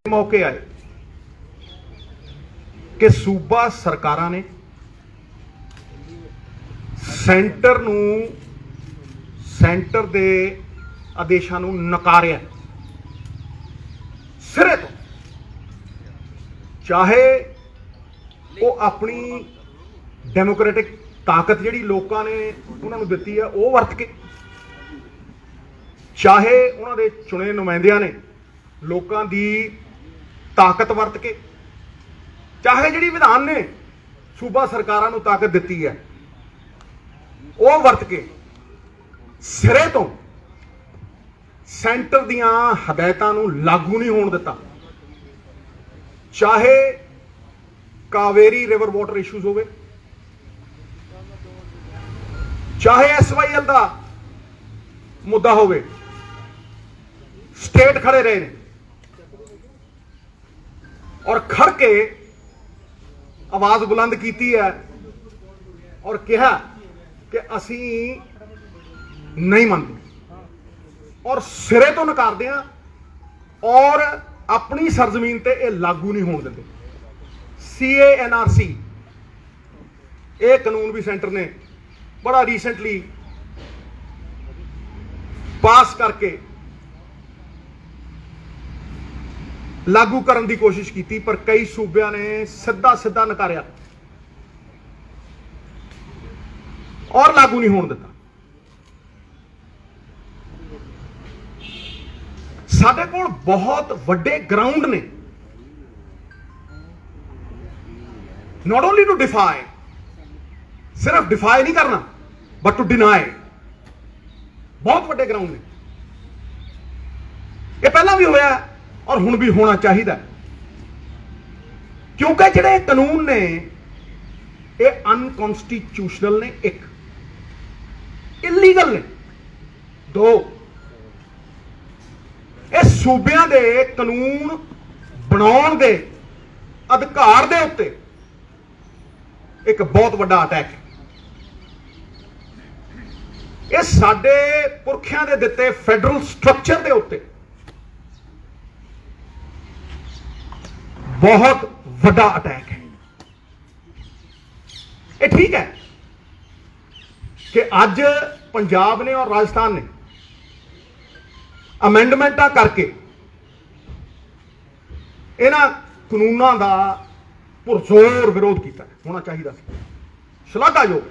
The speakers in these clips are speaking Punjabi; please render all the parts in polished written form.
मौके आए कि सूबा सरकारां ने सेंटर दे आदेशां नूं नकारिया सिरे तो, चाहे वो अपनी डेमोक्रेटिक ताकत जिहड़ी लोकां ने उन्हां नूं दित्ती है वो वरत के, चाहे उन्हां दे चुणे नुमाइंदियां ने लोकां दी ताकत वरत के, चाहे जिहड़ी विधान ने सूबा सरकारां नूं ताकत दित्ती है वो वरत के सिरे तो सेंटर दीआं हदायतां नूं लागू नहीं होण दित्ता। चाहे कावेरी रिवर वाटर इशूज होवे, चाहे SYL का मुद्दा होवे, स्टेट खड़े रहे ने और खड़ के आवाज बुलंद की है और कहा कि असी नहीं मानते और सिरे तो नकारते हैं और अपनी सरजमीन ते ये लागू नहीं होने देते। CANRC ये कानून भी सेंटर ने बड़ा रीसेंटली पास करके लागू करने की कोशिश की, पर कई सूबिया ने सीधा सीधा नकारिया और लागू नहीं होने दिता। साडे कोल बहुत वड्डे ग्राउंड ने, नॉट ओनली टू डिफाई, सिर्फ डिफाई नहीं करना बट टू डिनाई, बहुत वड्डे ग्राउंड ने। यह पहला भी होया और हुण भी होना चाहिए, क्योंकि जिहड़े कानून ने ये अनकॉन्स्टिट्यूशनल ने, एक इलीगल ने, दो ये सूबियां दे कानून बनाउण दे अधिकार दे उत्ते एक बहुत वड्डा अटैक है। ये साडे पुरखियां दे दित्ते फैडरल स्ट्रक्चर दे उत्ते बहुत वड्डा अटैक है। ये ठीक है कि अज पंजाब ने और राजस्थान ने अमेंडमेंट करके इन्हां कानूनों का पुरजोर विरोध किया, होना चाहिए, शलाघायोग।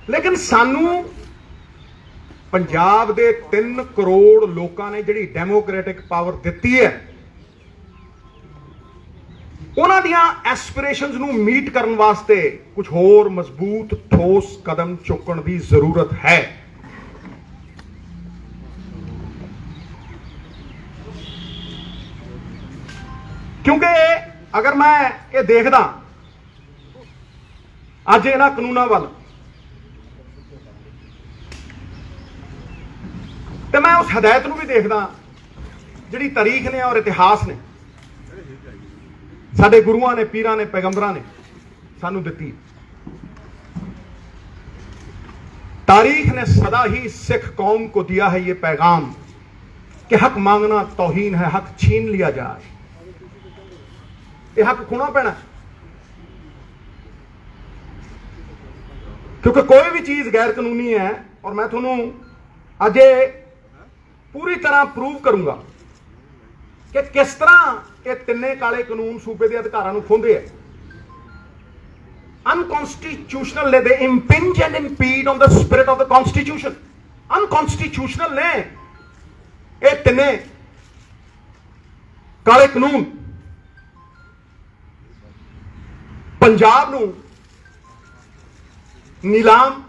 लेकिन सानू पंजाब के 3 करोड़ लोगों ने जिहड़ी डेमोक्रेटिक पावर दिती है उन्हां दियां एस्पिरेशनस नूं मीट करन वास्ते कुछ होर मजबूत ठोस कदम चुकण की जरूरत है। क्योंकि अगर मैं ये देखदा अज इन्हां कानूनों वाल तो मैं उस हदायत नूं भी देखदा जिहड़ी तारीख ने और इतिहास ने साडे गुरुआं ने, पीरां ने, पैगंबरां ने सानू दित्ती। तारीख ने सदा ही सिख कौम को दिया है ये पैगाम कि हक मांगना तौहीन है, हक छीन लिया जाए। ये हक खोना पैना, क्योंकि कोई भी चीज गैर कानूनी है और मैं थोनू अज पूरी तरह प्रूव करूंगा कि किस तरह ये तिन्ने काले कानून सूबे के अधिकारां नूं खोंदे है। अनकॉन्स्टिट्यूशनल ने, they impinge and impede on the spirit of the constitution. Unconstitutional ने ये तिन्ने काले कानून पंजाब नूं नीलाम,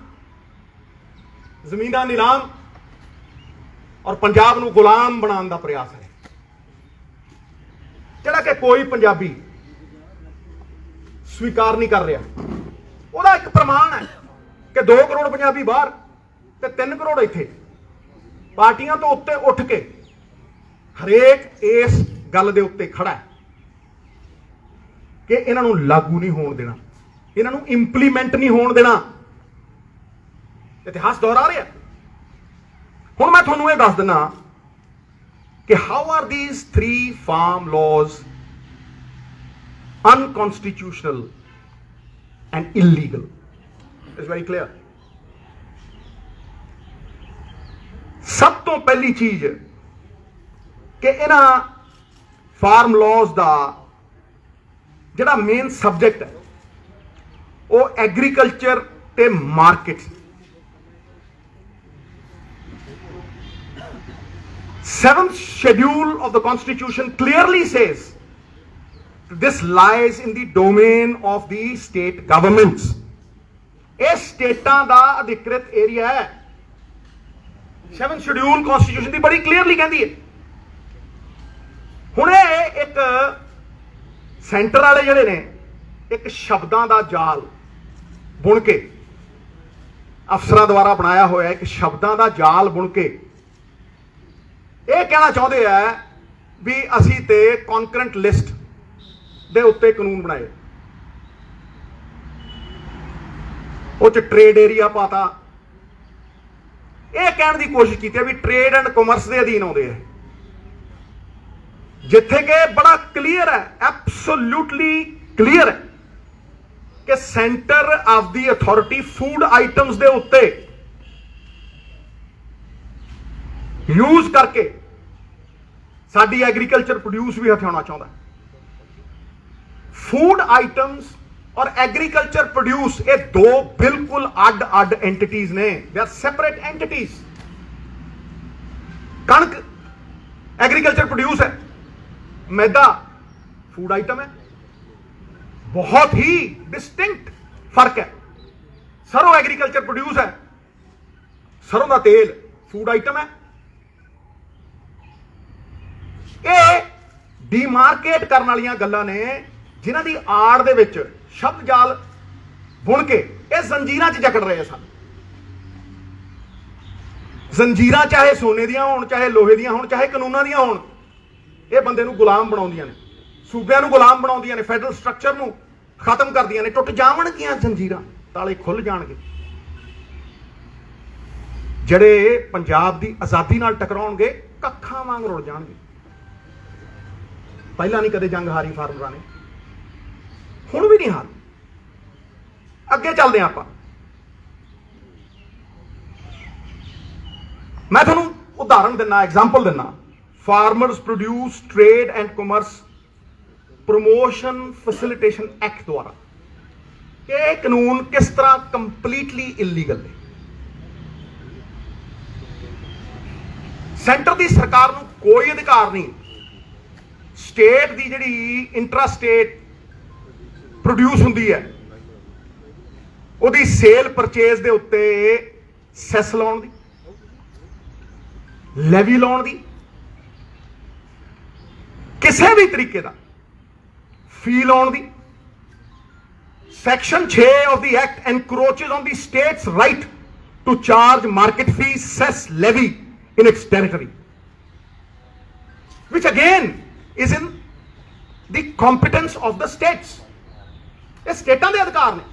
जमीनां नीलाम और पंजाब नूं गुलाम बनाने का प्रयास है, जिहड़ा कि कोई पंजाबी स्वीकार नहीं कर रहा। ਉਹਦਾ एक प्रमाण है कि 2 करोड़ पंजाबी बाहर ते 3 करोड़ इत्थे पार्टियां तो उत्ते उठ के हरेक इस गल दे उत्ते खड़ा है कि इन्हां नूं लागू नहीं होण देना, इन्हां नूं इंप्लीमेंट नहीं होण देना। इतिहास दोहरा रहा। हुण मैं तुहानूं ये दस दिना कि how are these 3 farm laws unconstitutional and illegal? It's very clear. सब तो पहली चीज कि इन्हां फार्म लॉज का जिहड़ा मेन सबजैक्ट है वो एग्रीकल्चर ते market. 7th schedule of the constitution clearly says this lies in the domain of the state governments. ਇਹ ਸਟੇਟਾਂ ਦਾ ਅਧਿਕ੍ਰਿਤ ਏਰੀਆ ਹੈ। 7th schedule constitution ਦੀ ਬੜੀ ਕਲੀਅਰਲੀ ਕਹਿੰਦੀ ਹੈ। ਹੁਣ ਇਹ ਇੱਕ ਸੈਂਟਰ ਵਾਲੇ ਜਿਹੜੇ ਨੇ ਇੱਕ ਸ਼ਬਦਾਂ ਦਾ ਜਾਲ ਬੁਣ ਕੇ ਅਫਸਰਾਂ ਦੁਆਰਾ ਬਣਾਇਆ ਹੋਇਆ ਇੱਕ ਸ਼ਬਦਾਂ ਦਾ ਜਾਲ ਬੁਣ ਕੇ ਇਹ ਕਹਿਣਾ ਚਾਹੁੰਦੇ ਆ ਵੀ ਅਸੀਂ ਤੇ ਕੌਨਕਰੈਂਟ ਲਿਸਟ ਦੇ ਉੱਤੇ ਕਾਨੂੰਨ ਬਣਾਏ, ਉਹ ਚ ਟ੍ਰੇਡ ਏਰੀਆ ਪਾਤਾ। ਇਹ ਕਹਿਣ ਦੀ ਕੋਸ਼ਿਸ਼ ਕੀਤੀ ਵੀ ਟ੍ਰੇਡ ਐਂਡ ਕਾਮਰਸ ਦੇ ਅਧੀਨ ਆਉਂਦੇ ਆ, ਜਿੱਥੇ ਕਿ ਬੜਾ ਕਲੀਅਰ ਹੈ, ਐਬਸੋਲੂਟਲੀ ਕਲੀਅਰ ਹੈ ਕਿ centre of the authority food items ਦੇ ਉੱਤੇ ਯੂਜ਼ ਕਰਕੇ ਸਾਡੀ ਐਗਰੀਕਲਚਰ ਪ੍ਰੋਡਿਊਸ ਵੀ ਹਥਿਆਉਣਾ ਚਾਹੁੰਦਾ। ਫੂਡ ਆਈਟਮਸ ਔਰ ਐਗਰੀਕਲਚਰ ਪ੍ਰੋਡਿਊਸ ਇਹ ਦੋ ਬਿਲਕੁਲ ਅੱਡ ਐਂਟੀਟੀਜ਼ ਨੇ, ਦੇ ਆਰ ਸੈਪਰੇਟ ਐਂਟੀਟੀਜ਼। ਕਣਕ ਐਗਰੀਕਲਚਰ ਪ੍ਰੋਡਿਊਸ ਹੈ, मैदा फूड आइटम है, बहुत ही डिस्टिंक्ट फर्क है। सरों एग्रीकल्चर प्रोड्यूस है, सरों का तेल फूड आइटम है। ये डीमार्केट करने वाली गल्लां ने जिन्हां दी आड़ दे विच शब्द जाल बुन के ये जंजीरां च जकड़ रहे सन। जंजीरां चाहे सोने दियां होण, चाहे लोहे दियां होण, चाहे कानूनां दियां होण, ਇਹ ਬੰਦੇ ਨੂੰ ਗੁਲਾਮ ਬਣਾਉਂਦੀਆਂ ਨੇ, ਸੂਬਿਆਂ ਨੂੰ ਗੁਲਾਮ ਬਣਾਉਂਦੀਆਂ ਨੇ, ਫੈਡਰਲ ਸਟਰਕਚਰ ਨੂੰ ਖਤਮ ਕਰਦੀਆਂ ਨੇ। ਟੁੱਟ ਜਾਵਣਗੀਆਂ ਜੰਜੀਰਾਂ, ਤਾਲੇ ਖੁੱਲ ਜਾਣਗੇ। ਜਿਹੜੇ ਪੰਜਾਬ ਦੀ ਆਜ਼ਾਦੀ ਨਾਲ ਟਕਰਾਉਣਗੇ ਕੱਖਾਂ ਵਾਂਗ ਰੁੜ ਜਾਣਗੇ। ਪਹਿਲਾਂ ਨਹੀਂ ਕਦੇ ਜੰਗ ਹਾਰੀ ਫਾਰਮਰਾਂ ਨੇ, ਹੁਣ ਵੀ ਨਹੀਂ ਹਾਰ। ਅੱਗੇ ਚੱਲਦੇ ਆਪਾਂ। ਮੈਂ ਤੁਹਾਨੂੰ ਉਦਾਹਰਣ ਦਿੰਨਾ, ਐਗਜ਼ਾਮਪਲ ਦਿੰਨਾ। Farmers produce trade and commerce promotion facilitation act द्वारा ये कानून किस तरह कंप्लीटली इलीगल है। सेंटर की सरकार को कोई अधिकार नहीं स्टेट की जिहड़ी इंट्रा स्टेट प्रोड्यूस हुंदी है उहदी सेल परचेज दे उत्ते सैस लाउण दी, लैवी लाउण दी, किसी भी तरीके का फी लाउण दी। Section 6 of the act encroaches on the states right to charge market fee, cess, levy in its territory, which again is in the competence of the states. ये स्टेटां दे अधिकार ने।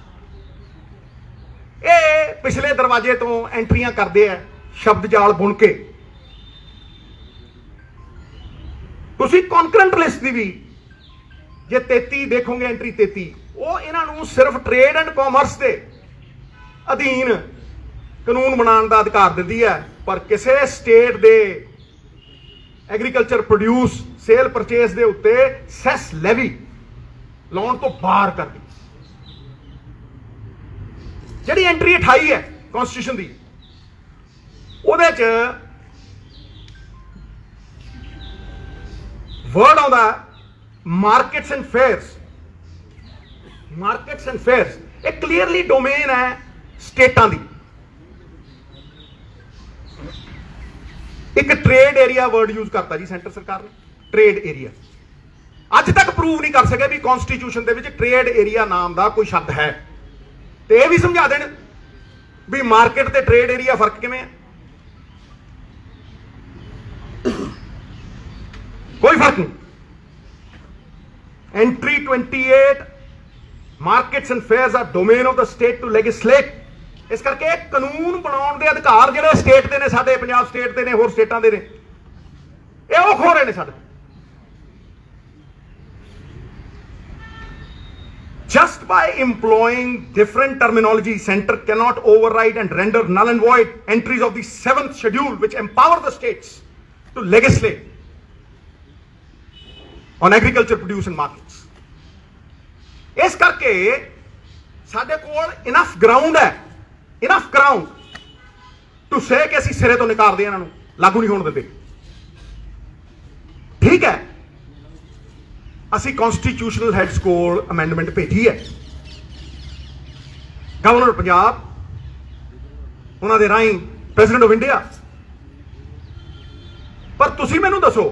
ये पिछले दरवाजे तो एंट्रियां करते हैं शब्द जाल बुन के। ਤੁਸੀਂ ਕੌਨਕਰੈਂਟ ਲਿਸਟ ਦੀ ਵੀ ਜੇ 33 ਦੇਖੋਗੇ ਐਂਟਰੀ 33 ਉਹ ਇਹਨਾਂ ਨੂੰ ਸਿਰਫ ਟ੍ਰੇਡ ਐਂਡ ਕਾਮਰਸ ਦੇ ਅਧੀਨ ਕਾਨੂੰਨ ਬਣਾਉਣ ਦਾ ਅਧਿਕਾਰ ਦਿੰਦੀ ਹੈ, ਪਰ ਕਿਸੇ ਸਟੇਟ ਦੇ ਐਗਰੀਕਲਚਰ ਪ੍ਰੋਡਿਊਸ ਸੇਲ ਪਰਚੇਸ ਦੇ ਉੱਤੇ ਸੈਸ ਲੈਵੀ ਲਾਉਣ ਤੋਂ ਬਾਹਰ ਕਰਦੀ। ਜਿਹੜੀ ਐਂਟਰੀ 28 ਹੈ ਕਨਸਟੀਟਿਊਸ਼ਨ ਦੀ ਉਹਦੇ ਚ वर्ड आउंदा markets and fairs. Markets and fairs एक क्लीयरली डोमेन है स्टेटां दी। एक ट्रेड एरिया वर्ड यूज करता जी सेंटर सरकार ने, ट्रेड एरिया। अज तक प्रूव नहीं कर सके भी कॉन्स्टिट्यूशन दे विच ट्रेड एरिया नाम का कोई शब्द है। तो यह भी समझा देन भी मार्केट ते ट्रेड एरिया फर्क किवें है। कोई फर्क नहीं। Entry 28 markets and fairs are domain of the state to legislate. इस करके कानून बनाने के अधिकार जिहड़े स्टेट के ने, साडे पंजाब स्टेट के ने, होर स्टेटां दे ने, ਇਹ ਉਹ ਖੋ ਰਹੇ ਨੇ ਸਾਡੇ। Just by employing different terminology, Center cannot override and render null and void entries of the 7th schedule which empower the states to legislate on agriculture produce and markets. ਇਸ ਕਰਕੇ ਸਾਡੇ ਕੋਲ enough ground ਹੈ, enough ground to say ਕਿ ਅਸੀਂ ਸਿਰੇ ਤੋਂ ਨਿਕਾਲਦੇ ਇਹਨਾਂ ਨੂੰ, ਲਾਗੂ ਨਹੀਂ ਹੋਣ ਦਿੰਦੇ। ਠੀਕ ਹੈ, ਅਸੀਂ ਕਨਸਟੀਟਿਊਸ਼ਨਲ ਹੈਡਸ ਕੋਲ ਅਮੈਂਡਮੈਂਟ ਭੇਜੀ ਹੈ, ਗਵਰਨਰ ਪੰਜਾਬ ਉਹਨਾਂ ਦੇ ਰਾਹੀਂ ਪ੍ਰੈਜ਼ੀਡੈਂਟ ਆਫ ਇੰਡੀਆ। ਪਰ ਤੁਸੀਂ ਮੈਨੂੰ ਦੱਸੋ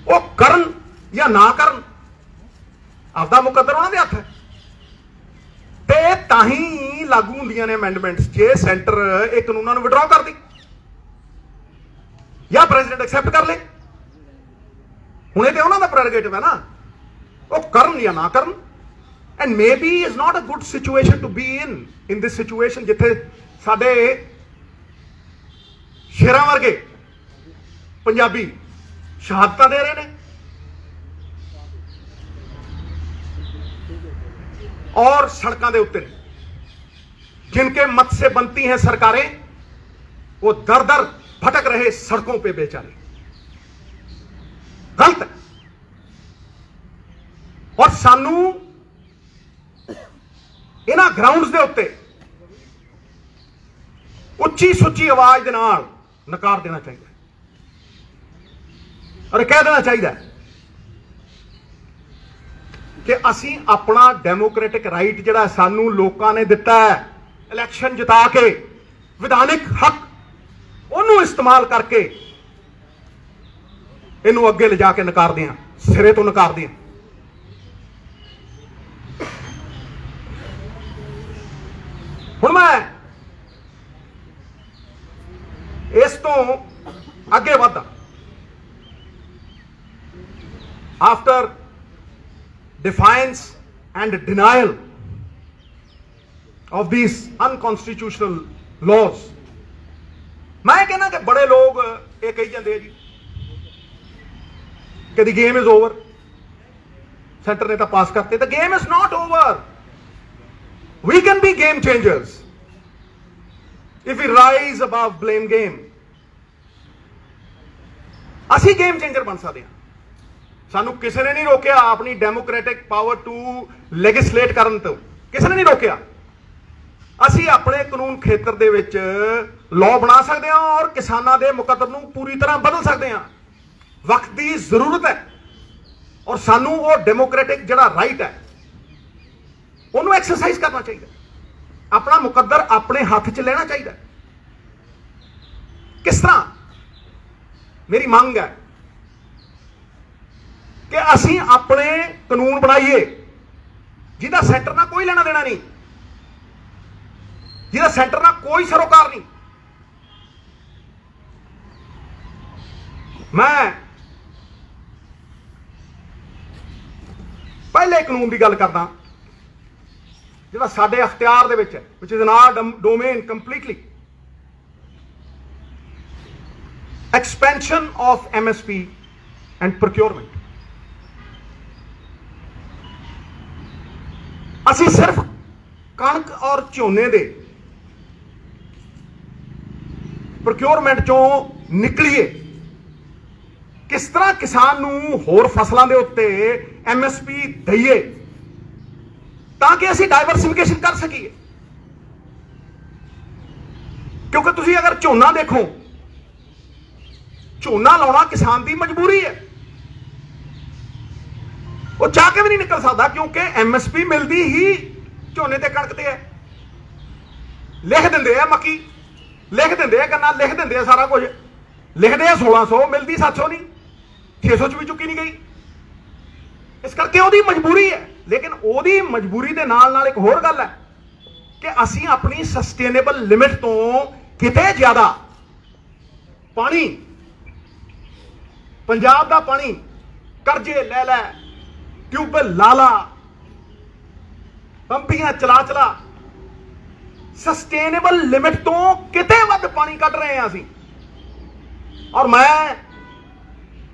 ਉਹ ਕਰਨ ਜਾਂ ਨਾ ਕਰਨ, ਆਪਦਾ ਮੁਕੱਦਰ ਉਹਨਾਂ ਦੇ ਹੱਥ ਹੈ। ਤੇ ਤਾਂ ਹੀ ਲਾਗੂ ਹੁੰਦੀਆਂ ਨੇ ਅਮੈਂਡਮੈਂਟਸ ਜੇ ਸੈਂਟਰ ਇਹ ਕਾਨੂੰਨਾਂ ਨੂੰ ਵਿਡਰਾ ਕਰ ਦੇ ਜਾਂ ਪ੍ਰੈਜ਼ੀਡੈਂਟ ਐਕਸੈਪਟ ਕਰ ਲੇ। ਹੁਣ ਇਹ ਤੇ ਉਹਨਾਂ ਦਾ ਪ੍ਰੈਰੋਗੇਟਿਵ ਹੈ ਨਾ, ਉਹ ਕਰਨ ਜਾਂ ਨਾ ਕਰਨ। And maybe is not a good situation to be in this situation ਜਿੱਥੇ ਸਾਡੇ ਸ਼ੇਰਾਂ ਵਰਗੇ ਪੰਜਾਬੀ ਸ਼ਹਾਦਤਾਂ ਦੇ ਰਹੇ ਨੇ और सड़कों के उत्ते जिनके मत से बनती हैं सरकारें, वो दर दर भटक रहे सड़कों पे बेचारे। गलत है। और सानू इन्हां ग्राउंड्स के उत्ते उच्ची सुच्ची आवाज दे नाल नकार देना चाहिए और कह देना चाहिए कि असी अपना डेमोक्रेटिक राइट जिहड़ा सानू लोकां ने दिता है इलैक्शन जिता के, विधानिक हक उन्होंने इस्तेमाल करके इनू अगे ले जाके नकारदे हां, सिरे तो नकारदे हां। हुण मैं इस तो अगे वधा after defiance and denial of these unconstitutional laws, मैं कहना कि बड़े लोग ये कही जाते जी कि the game is over, centre ने तो पास करते। the game is not over, we can be game changers if we rise above blame game। असी गेम चेंजर बन सकते हैं। सानू किसी ने नहीं रोकया अपनी डेमोक्रेटिक पावर टू लैजिस्लेट करन तो, किसी ने नहीं रोकया। असी अपने कानून खेतर दे विच लॉ बना सकते हैं और किसानां दे मुकद्दर नूं पूरी तरह बदल सकते हैं। वक्त की जरूरत है और सानू वो डेमोक्रेटिक जिहड़ा राइट है उन्होंने एक्सरसाइज करना चाहिए, अपना मुकद्दर अपने हाथ च लेना चाहिए। किस तरह? मेरी मांग है कि असी अपने कानून बनाइए जिहदा सेंटर ना कोई लेना देना नहीं, जिहदा सेंटर ना कोई सरोकार नहीं। मैं पहले कानून की गल करदा जिहड़ा साडे अख्तियार दे विच है, which is an hour domain completely. Expansion of MSP and procurement. असी सिर्फ कणक और झोने दे प्रोक्योरमेंट चों निकलीए, किस तरह किसान नूं होर फसलों के उत्ते MSP दईए ताकि असी डाइवर्सिफिकेशन कर सकीए। क्योंकि तुसी अगर झोना देखो, झोना लाउणा किसान की मजबूरी है, वो चाह के भी नहीं निकल सकता क्योंकि MSP मिलती ही झोने ते कणक ते है। लिख देंगे है मक्की, लिख देंगे है गन्ना, लिख देंगे है सारा कुछ, लिखते हैं 1600, मिलती 700 नहीं, 600 च भी चुकी नहीं गई। इस करके वो मजबूरी है। लेकिन वो मजबूरी के नाल एक होर गल है कि असी अपनी सस्टेनेबल लिमिट तो किते ज्यादा पानी, पंजाब का पानी करजे लै लै, ट्यूबवेल ला ला, पंपियां चला चला, सस्टेनेबल लिमिट तो किते वध पानी कढ़ रहे हैं असी। ਔਰ ਮੈਂ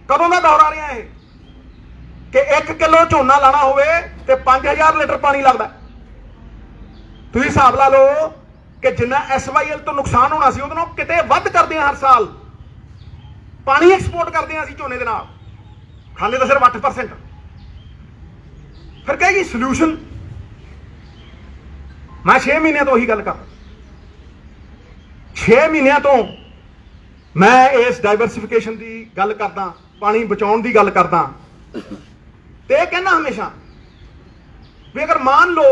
ਕਦੋਂ ਦਾ ਦੌਰਾ ਰਿਹਾ ਇਹ ਕਿ 1 ਕਿਲੋ ਝੋਨਾ ਲਾਣਾ ਹੋਵੇ ਤੇ 5000 ਲੀਟਰ ਪਾਣੀ ਲੱਗਦਾ। ਤੁਸੀਂ ਹਿਸਾਬ ਲਾ ਲਓ ਕਿ ਜਿੰਨਾ SYL ਤੋਂ ਨੁਕਸਾਨ ਹੋਣਾ ਸੀ ਉਹਦੇ ਨਾਲ ਕਿਤੇ ਵੱਧ ਕਰਦੇ ਆ ਹਰ ਸਾਲ। ਪਾਣੀ ਐਕਸਪੋਰਟ ਕਰਦੇ ਆ ਅਸੀਂ ਝੋਨੇ ਦੇ ਨਾਲ, ਖਾਂਦੇ ਤਾਂ ਸਿਰਫ 8%। ਫਿਰ ਕਹੇਗੀ ਸੋਲੂਸ਼ਨ। ਮੈਂ 6 ਮਹੀਨਿਆਂ ਤੋਂ ਉਹੀ ਗੱਲ ਕਰਦਾ, 6 ਮਹੀਨਿਆਂ ਤੋਂ ਮੈਂ ਇਸ ਡਾਈਵਰਸਿਫਿਕੇਸ਼ਨ ਦੀ ਗੱਲ ਕਰਦਾ, ਪਾਣੀ ਬਚਾਉਣ ਦੀ ਗੱਲ ਕਰਦਾ ਤੇ ਇਹ कहना हमेशा भी अगर मान लो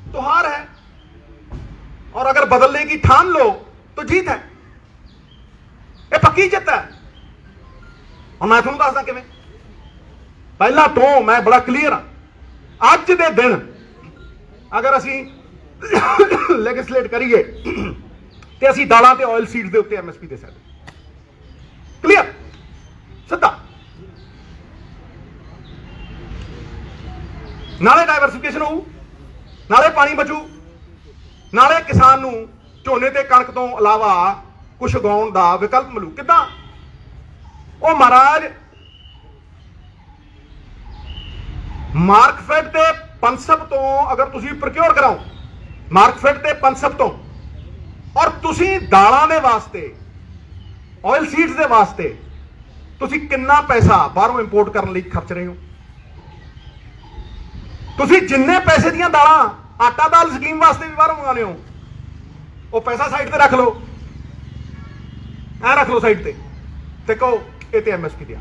तो हार है और अगर बदलने की ठान लो तो जीत है। ये पक्की जित है। और मैं तुहानूं दसदा किवें। पहला तो मैं बड़ा क्लीयर हाँ, अज दे दिन अगर असी लैजिसलेट करिए तो असी दालां ते ऑयल सीड्स दे उत्ते MSP दे सकदे। क्लीयर सिद्धा। नाले डाइवर्सिफिकेशन होऊ, नाले पानी बचू, नाले किसान नूं झोने ते कणक तो इलावा कुछ उगाउण दा विकल्प मिलू। किदां? ओ महाराज मार्कफेड ते पंसब तो अगर तुसीं प्रोक्योर कराओ, मार्कफेड ते पंसब तो, और तुसीं दालां दे वास्ते ऑयल सीड्स दे वास्ते तुसीं किन्ना पैसा बाहरों इंपोर्ट करने लई खर्च रहे हो? ਤੁਸੀਂ ਜਿੰਨੇ ਪੈਸੇ ਦੀਆਂ ਦਾਲਾਂ ਆਟਾ ਦਾਲ ਸਕੀਮ ਵਾਸਤੇ ਵੀ ਬਾਹਰੋਂ ਮੰਗਾਉਂਦੇ ਹੋ, ਉਹ ਪੈਸਾ ਸਾਈਡ ਤੇ ਰੱਖ ਲਓ, ਐ ਰੱਖ ਲਓ ਸਾਈਡ ਤੇ ਕਹੋ ਇਹ ਤੇ MSP ਦਿਆ।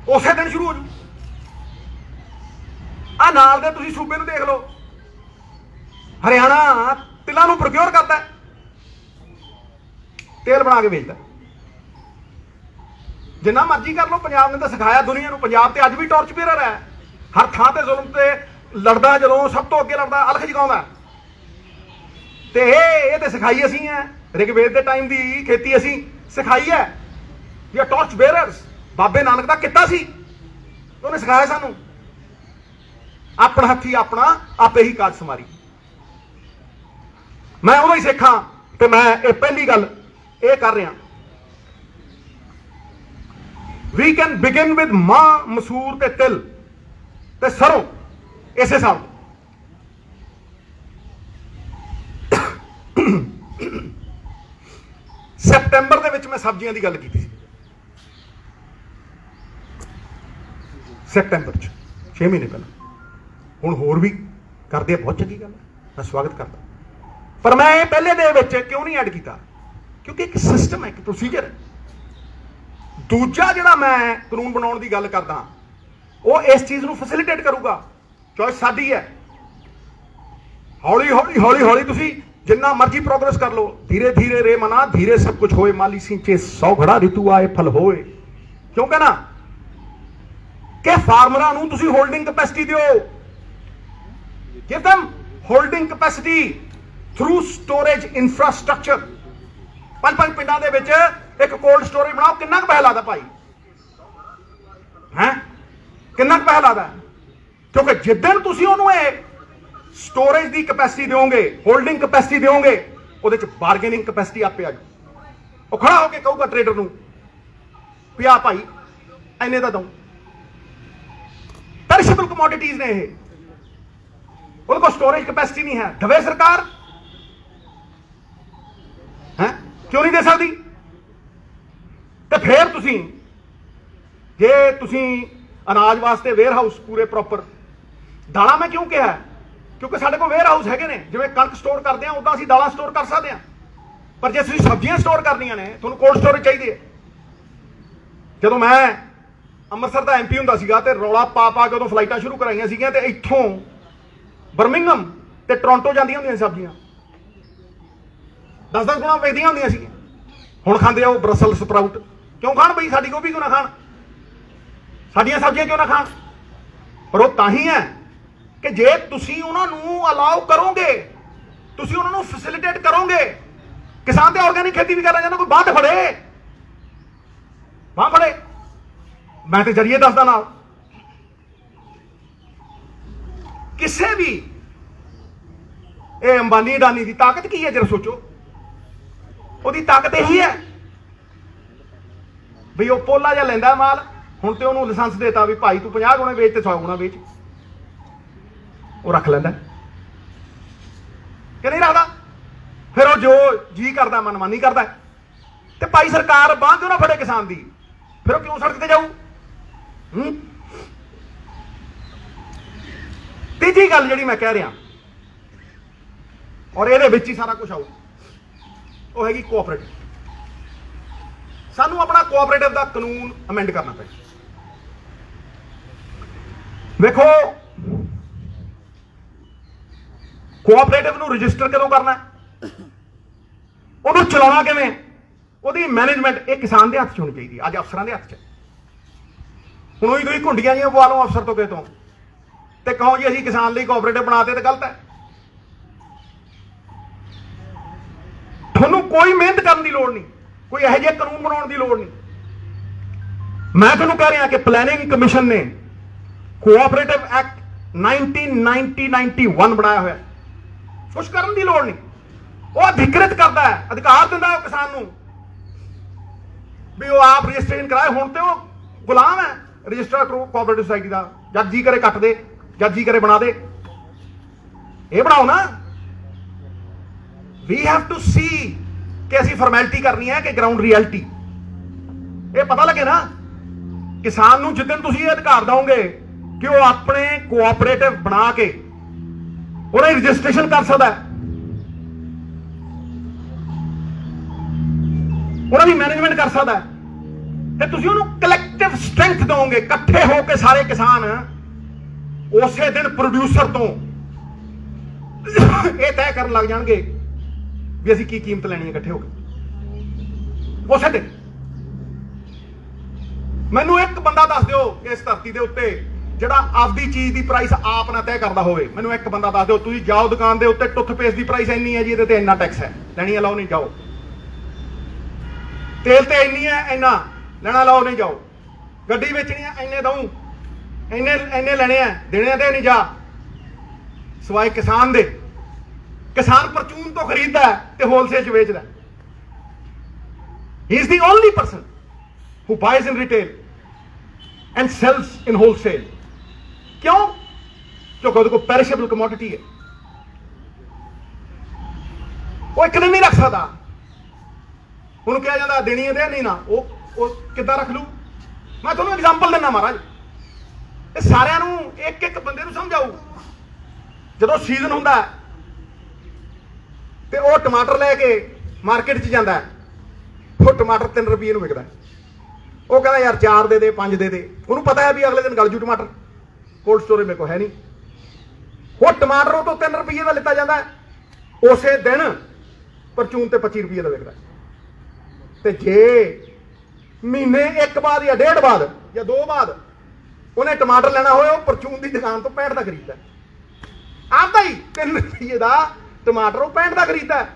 ਉਸੇ ਦਿਨ ਸ਼ੁਰੂ ਹੋ ਜੂ। ਆ ਨਾਲ ਦੇ ਤੁਸੀਂ ਸੂਬੇ ਨੂੰ ਦੇਖ ਲਓ, ਹਰਿਆਣਾ ਤਿਲਾਂ ਨੂੰ ਪ੍ਰੋਕਿਓਰ ਕਰਦਾ, ਤੇਲ ਬਣਾ ਕੇ ਵੇਚਦਾ। ਜਿੰਨਾ ਮਰਜ਼ੀ ਕਰ ਲਓ, ਪੰਜਾਬ ਨੇ ਤਾਂ ਸਿਖਾਇਆ ਦੁਨੀਆ ਨੂੰ। ਪੰਜਾਬ ਤੇ ਅੱਜ ਵੀ ਟਾਰਚ ਬੇਅਰਰ ਹੈ, हर थां ते जुल्म ते लड़दा, जदों सब तो अगे लड़दा अलख जगाउंदा। ते ये ते सिखाई असीं है, ऋग्वेद दे टाइम दी खेती असीं सिखाई है। ये टॉर्च बेयरर्स बाबे नानक दा किता सी, उन्हें सिखाया सानू। अपना हथी अपना आपे ही काज समारी। मैं उदों ही सिखा ते मैं ये पहली गल ये कर रहा। वी कैन बिगिन विद मां, मसूर ते तिल ते सरों, इसे साल सितंबर दे विच मैं सब्जियां दी गल कीती सी। सितंबर च 6 महीने पहले, हुण होर भी करदे, बहुत चंगी गल है, मैं स्वागत करता। पर मैं पहले दे विच क्यों नहीं ऐड किया? क्योंकि एक सिस्टम है, एक प्रोसीजर है। दूजा जिहड़ा मैं कानून बनाउण दी गल करदा, वो इस चीज को फैसिलिटेट करूगा। चॉइस साडी है। हौली हौली हौली हौली तुसी जिन्ना मर्जी प्रोग्रेस कर लो। धीरे धीरे रे मना धीरे सब कुछ होए, माली सिंचे 100 घड़ा ऋतु आए फल होए। क्यों कहना कि फार्मरां नूं तुसी होल्डिंग कैपेसिटी दिओ। Give them holding capacity through storage infrastructure. 5-5 पिंडां दे विच एक कोल्ड स्टोरेज बनाओ। किन्ना क पैसा लगदा भाई? हैं किन्ना पैसा लगता? क्योंकि जिदन तुसी उहनूं स्टोरेज की कैपेसिटी दोगे, होल्डिंग कैपेसिटी दोगे, उहदे च बारगेनिंग कैपेसिटी आपे आ जाए। वो खड़ा होकर कहूगा ट्रेडर नूं भी आ भाई इन्ने दा दूं। पेरिशेबल कमोडिटीज ने ये, उहदे कोल स्टोरेज कैपेसिटी नहीं है। दवे सरकार है क्यों नहीं दे सकती? तो फिर तुसी जे तुसी अनाज वास्ते वेयर हाउस पूरे प्रॉपर, दालां मैं क्यों कहा? क्योंकि साढ़े को वेयर हाउस है, जिवें कणक स्टोर करते हैं उदा असीं दालां स्टोर कर सकते हैं। पर जे तुसीं सब्जियां स्टोर करनियां ने, तुहानूं कोल्ड स्टोरेज चाहिए है। जदों मैं ਅੰਮ੍ਰਿਤਸਰ ਦਾ MP ਹੁੰਦਾ ਸੀਗਾ ਤੇ ਰੌਲਾ ਪਾ ਕੇ ਉਦੋਂ ਫਲਾਈਟਾਂ ਸ਼ੁਰੂ ਕਰਾਈਆਂ ਸੀਗੀਆਂ ਤੇ ਇੱਥੋਂ ਬਰਮਿੰਗਮ ਤੇ ਟੋਰਾਂਟੋ ਜਾਂਦੀਆਂ ਹੁੰਦੀਆਂ ਸਬਜ਼ੀਆਂ 10-10 ਗੁਣਾ ਵੇਚਦੀਆਂ ਹੁੰਦੀਆਂ ਸੀ। ਹੁਣ ਖਾਂਦੇ ਆ ਉਹ ਬਰਸਲ ਸਪਰਾਊਟ। ਕਿਉਂ ਖਾਣ ਬਈ? ਸਾਡੀ ਗੋਭੀ ਕਿਉਂ ਨਾ ਖਾਣ? ਸਾਡੀਆਂ ਸਬਜ਼ੀਆਂ ਕਿਉਂ ਨਾ ਖਾਣ? ਪਰ ਉਹ ਤਾਂ ਹੀ ਹੈ ਕਿ ਜੇ ਤੁਸੀਂ ਉਹਨਾਂ ਨੂੰ ਅਲਾਉ ਕਰੋਗੇ, ਤੁਸੀਂ ਉਹਨਾਂ ਨੂੰ ਫੈਸਿਲਿਟੇਟ ਕਰੋਗੇ। ਕਿਸਾਨ ਤੇ ਆਰਗੈਨਿਕ ਖੇਤੀ ਵੀ ਕਰਨਾ ਚਾਹੁੰਦਾ, ਕੋਈ ਬਾਂਹ ਫੜੇ, ਬਾਂਹ ਫੜੇ। ਮੈਂ ਤੇ ਜਰੀਏ ਦੱਸਦਾ ਨਾਲ ਕਿਸੇ ਵੀ ਇਹ ਅੰਬਾਨੀ ਅਡਾਨੀ ਦੀ ਤਾਕਤ ਕੀ ਹੈ? ਜਰਾ ਸੋਚੋ, ਉਹਦੀ ਤਾਕਤ ਇਹੀ ਹੈ ਵੀ ਉਹ ਪੋਲਾ ਜਿਹਾ ਲੈਂਦਾ ਮਾਲ, ਹੁਣ ਤੇ ਉਹਨੂੰ ਲਾਇਸੈਂਸ ਦੇਤਾ ਵੀ ਭਾਈ ਤੂੰ 50 ਗੁਣੇ ਵੇਚ ਤੇ 100 ਗੁਣਾ ਵੇਚ, ਉਹ ਰੱਖ ਲੈਂਦਾ ਕਿ ਨਹੀਂ ਰੱਖਦਾ। ਫਿਰ ਉਹ ਜੋ ਜੀ ਕਰਦਾ ਮਨਮਾਨੀ ਕਰਦਾ, ਤੇ ਭਾਈ ਸਰਕਾਰ ਬਾਂਹ ਕਿਉਂ ਨਾ ਫੜੇ ਕਿਸਾਨ ਦੀ, ਫਿਰ ਉਹ ਕਿਉਂ ਸੜਕ ਤੇ ਜਾਊ। ਤੀਜੀ ਗੱਲ ਜਿਹੜੀ ਮੈਂ ਕਹਿ ਰਿਹਾ, ਔਰ ਇਹਦੇ ਵਿੱਚ ਹੀ ਸਾਰਾ ਕੁਝ ਆਊ, ਉਹ ਹੈਗੀ ਕੋਆਪਰੇਟਿਵ। ਸਾਨੂੰ ਆਪਣਾ ਕੋਆਪਰੇਟਿਵ ਦਾ ਕਾਨੂੰਨ ਅਮੈਂਡ ਕਰਨਾ ਪਏਗਾ। ਵੇਖੋ, ਕੋਆਪਰੇਟਿਵ ਨੂੰ ਰਜਿਸਟਰ ਕਦੋਂ ਕਰਨਾ, ਉਹਨੂੰ ਚਲਾਉਣਾ ਕਿਵੇਂ, ਉਹਦੀ ਮੈਨੇਜਮੈਂਟ ਇਹ ਕਿਸਾਨ ਦੇ ਹੱਥ 'ਚ ਹੋਣੀ ਚਾਹੀਦੀ ਹੈ, ਅੱਜ ਅਫਸਰਾਂ ਦੇ ਹੱਥ 'ਚ। ਹੁਣ ਉਹੀ ਤੁਸੀਂ ਘੁੰਡੀਆਂ ਜਿਹੀਆਂ ਪਵਾ ਲਓ ਅਫਸਰ ਤੋਂ ਕਿਸੇ ਤੋਂ, ਤੇ ਕਹੋ ਜੀ ਅਸੀਂ ਕਿਸਾਨ ਲਈ ਕੋਆਪਰੇਟਿਵ ਬਣਾਤੇ, ਤੇ ਗਲਤ ਹੈ। ਤੁਹਾਨੂੰ ਕੋਈ ਮਿਹਨਤ ਕਰਨ ਦੀ ਲੋੜ ਨਹੀਂ, ਕੋਈ ਇਹੋ ਜਿਹੇ ਕਾਨੂੰਨ ਬਣਾਉਣ ਦੀ ਲੋੜ ਨਹੀਂ। ਮੈਂ ਤੁਹਾਨੂੰ ਕਹਿ ਰਿਹਾ ਕਿ ਪਲੈਨਿੰਗ ਕਮਿਸ਼ਨ ਨੇ ਕੋਆਪਰੇਟਿਵ ਐਕਟ 1991 ਬਣਾਇਆ ਹੋਇਆ, ਕੁਛ ਕਰਨ ਦੀ ਲੋੜ ਨਹੀਂ। ਉਹ ਅਧਿਕ੍ਰਿਤ ਕਰਦਾ ਹੈ, ਅਧਿਕਾਰ ਦਿੰਦਾ ਹੈ ਕਿਸਾਨ ਨੂੰ ਵੀ ਉਹ ਆਪ ਰਜਿਸਟ੍ਰੇਸ਼ਨ ਕਰਾਏ। ਹੁਣ ਤੇ ਉਹ ਗੁਲਾਮ ਹੈ ਰਜਿਸਟਰਡ ਕੋਆਪਰੇਟਿਵ ਸੁਸਾਇਟੀ ਦਾ, ਜਦ ਜੀ ਕਰੇ ਕੱਟ ਦੇ, ਜਦ ਜੀ ਕਰੇ ਬਣਾ ਦੇ। ਇਹ ਬਣਾਓ ਨਾ। ਵੀ ਹੈਵ ਟੂ ਸੀ ਕਿ ਅਸੀਂ ਫਾਰਮੈਲਿਟੀ ਕਰਨੀ ਹੈ ਕਿ ਗਰਾਊਂਡ ਰਿਐਲਿਟੀ, ਇਹ ਪਤਾ ਲੱਗੇ ਨਾ ਕਿਸਾਨ ਨੂੰ। ਜਿੱਦਣ ਤੁਸੀਂ ਇਹ ਅਧਿਕਾਰ ਦਿਓਗੇ ਕਿ ਉਹ ਆਪਣੇ ਕੋਆਪਰੇਟਿਵ ਬਣਾ ਕੇ ਉਹਨੇ ਰਜਿਸਟ੍ਰੇਸ਼ਨ ਕਰ ਸਕਦਾ ਹੈ, ਉਹਨਾਂ ਦੀ ਮੈਨੇਜਮੈਂਟ ਕਰ ਸਕਦਾ ਹੈ, ਤੇ ਤੁਸੀਂ ਉਹਨੂੰ ਕਲੈਕਟਿਵ ਸਟਰੈਂਥ ਦਿਓਗੇ। ਇਕੱਠੇ ਹੋ ਕੇ ਸਾਰੇ ਕਿਸਾਨ ਉਸੇ ਦਿਨ ਪ੍ਰੋਡਿਊਸਰ ਤੋਂ ਇਹ ਤੈਅ ਕਰਨ ਲੱਗ ਜਾਣਗੇ ਵੀ ਅਸੀਂ ਕੀ ਕੀਮਤ ਲੈਣੀ ਹੈ ਇਕੱਠੇ ਹੋ ਕੇ ਉਸੇ ਦਿਨ। ਮੈਨੂੰ ਇੱਕ ਬੰਦਾ ਦੱਸ ਦਿਓ ਇਸ ਧਰਤੀ ਦੇ ਉੱਤੇ ਜਿਹੜਾ ਆਪਦੀ ਚੀਜ਼ ਦੀ ਪ੍ਰਾਈਸ ਆਪ ਨਾ ਤੈਅ ਕਰਦਾ ਹੋਵੇ। ਮੈਨੂੰ ਇੱਕ ਬੰਦਾ ਦੱਸ ਦਿਓ। ਤੁਸੀਂ ਜਾਓ ਦੁਕਾਨ ਦੇ ਉੱਤੇ, ਟੁੱਥਪੇਸਟ ਦੀ ਪ੍ਰਾਈਸ ਇੰਨੀ ਹੈ ਜੀ, ਇਹਦੇ ਤੇ ਇੰਨਾ ਟੈਕਸ ਹੈ, ਲੈਣੀ ਲਾਓ ਨਹੀਂ ਜਾਓ। ਤੇਲ ਤੇ ਇੰਨੀ ਹੈ, ਇੰਨਾ ਲੈਣਾ ਲਾਓ ਨਹੀਂ ਜਾਓ। ਗੱਡੀ ਵੇਚਣੀ ਹੈ, ਇੰਨੇ ਦਊਂ, ਇੰਨੇ ਲੈਣੇ ਆ, ਦੇਣੇ ਤੇ ਨਹੀਂ ਜਾ। ਸਵਾਏ ਕਿਸਾਨ ਦੇ। ਕਿਸਾਨ ਪਰਚੂਨ ਤੋਂ ਖਰੀਦਦਾ ਤੇ ਹੋਲਸੇਲ 'ਚ ਵੇਚਦਾ। ਹੀ is the only person who buys in retail and sells in wholesale. ਕਿਉਂ? ਕਿਉਂਕਿ ਉਹਦੇ ਕੋਲ ਪੈਰਿਸ਼ੇਬਲ ਕਮੋਡਿਟੀ ਹੈ, ਉਹ ਇੱਕ ਦਿਨ ਨਹੀਂ ਰੱਖ ਸਕਦਾ। ਉਹਨੂੰ ਕਿਹਾ ਜਾਂਦਾ ਦੇਣੀ ਹੈ ਦੇ ਨਹੀਂ ਨਾ, ਉਹ ਕਿੱਦਾਂ ਰੱਖ ਲੂ। ਮੈਂ ਤੁਹਾਨੂੰ ਐਗਜ਼ਾਮਪਲ ਦਿੰਦਾ ਮਹਾਰਾਜ, ਇਹ ਸਾਰਿਆਂ ਨੂੰ ਇੱਕ ਇੱਕ ਬੰਦੇ ਨੂੰ ਸਮਝਾਊ। ਜਦੋਂ ਸੀਜ਼ਨ ਹੁੰਦਾ ਤੇ ਉਹ ਟਮਾਟਰ ਲੈ ਕੇ ਮਾਰਕੀਟ 'ਚ ਜਾਂਦਾ, ਉਹ ਟਮਾਟਰ 3 ਰੁਪਏ ਨੂੰ ਵਿਕਦਾ। ਉਹ ਕਹਿੰਦਾ ਯਾਰ 4 ਦੇ ਦੇ, 5 ਦੇ ਦੇ। ਉਹਨੂੰ ਪਤਾ ਹੈ ਵੀ ਅਗਲੇ ਦਿਨ ਗਲ ਜੂ ਟਮਾਟਰ, ਕੋਲਡ ਸਟੋਰੇਜ ਮੇਰੇ ਕੋਲ ਹੈ ਨਹੀਂ। ਉਹ ਟਮਾਟਰ ਉਹ ਤੋਂ 3 ਰੁਪਏ ਦਾ ਲਿੱਤਾ ਜਾਂਦਾ, ਉਸੇ ਦਿਨ ਪਰਚੂਨ ਤੇ 25 ਰੁਪਏ ਦਾ ਵਿਕਦਾ। ਤੇ ਜੇ ਮਹੀਨੇ ਇੱਕ ਬਾਅਦ ਜਾਂ ਡੇਢ ਬਾਅਦ ਜਾਂ 2 ਬਾਅਦ ਉਹਨੇ ਟਮਾਟਰ ਲੈਣਾ ਹੋਇਆ, ਉਹ ਪਰਚੂਨ ਦੀ ਦੁਕਾਨ ਤੋਂ 65 ਦਾ ਖਰੀਦਦਾ। ਆਪਦਾ ਹੀ 3 ਰੁਪਏ ਦਾ ਟਮਾਟਰ ਉਹ 65 ਦਾ ਖਰੀਦਦਾ।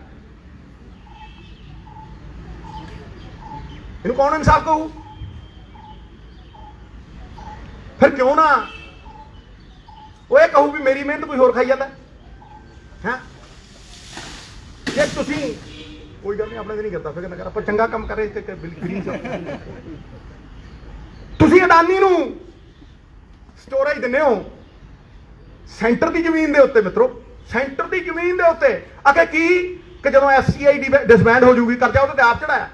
ਇਹਨੂੰ ਕੌਣ ਇਨਸਾਫ ਕਹੂ? ਫਿਰ ਕਿਉਂ ਨਾ ਉਹ ਇਹ ਕਹੂ ਵੀ ਮੇਰੀ ਮਿਹਨਤ ਕੋਈ ਹੋਰ ਖਾਈ ਜਾਂਦਾ ਹੈ। ਜੇ ਤੁਸੀਂ ਕੋਈ ਗੱਲ ਨਹੀਂ, ਆਪਣੇ ਤੇ ਨਹੀਂ ਕਰਦਾ ਫਿਕਰ ਨਾ ਕਰ, ਆਪਾਂ ਚੰਗਾ ਕੰਮ ਕਰੇ ਤੇ ਬਿਲਕੁਲ। ਤੁਸੀਂ ਅਡਾਨੀ ਨੂੰ ਸਟੋਰੇਜ ਦਿੰਦੇ ਹੋ ਸੈਂਟਰ ਦੀ ਜ਼ਮੀਨ ਦੇ ਉੱਤੇ। ਮਿੱਤਰੋ, ਸੈਂਟਰ ਦੀ ਜ਼ਮੀਨ ਦੇ ਉੱਤੇ ਅਕੇ ਕੀ ਕਿ ਜਦੋਂ FCI ਡਿਸਬੈਂਡ ਹੋ ਜੂਗੀ, ਕਰਜ਼ਾ ਉਹਦੇ ਤੇ ਆਪ ਚੜਾਇਆ,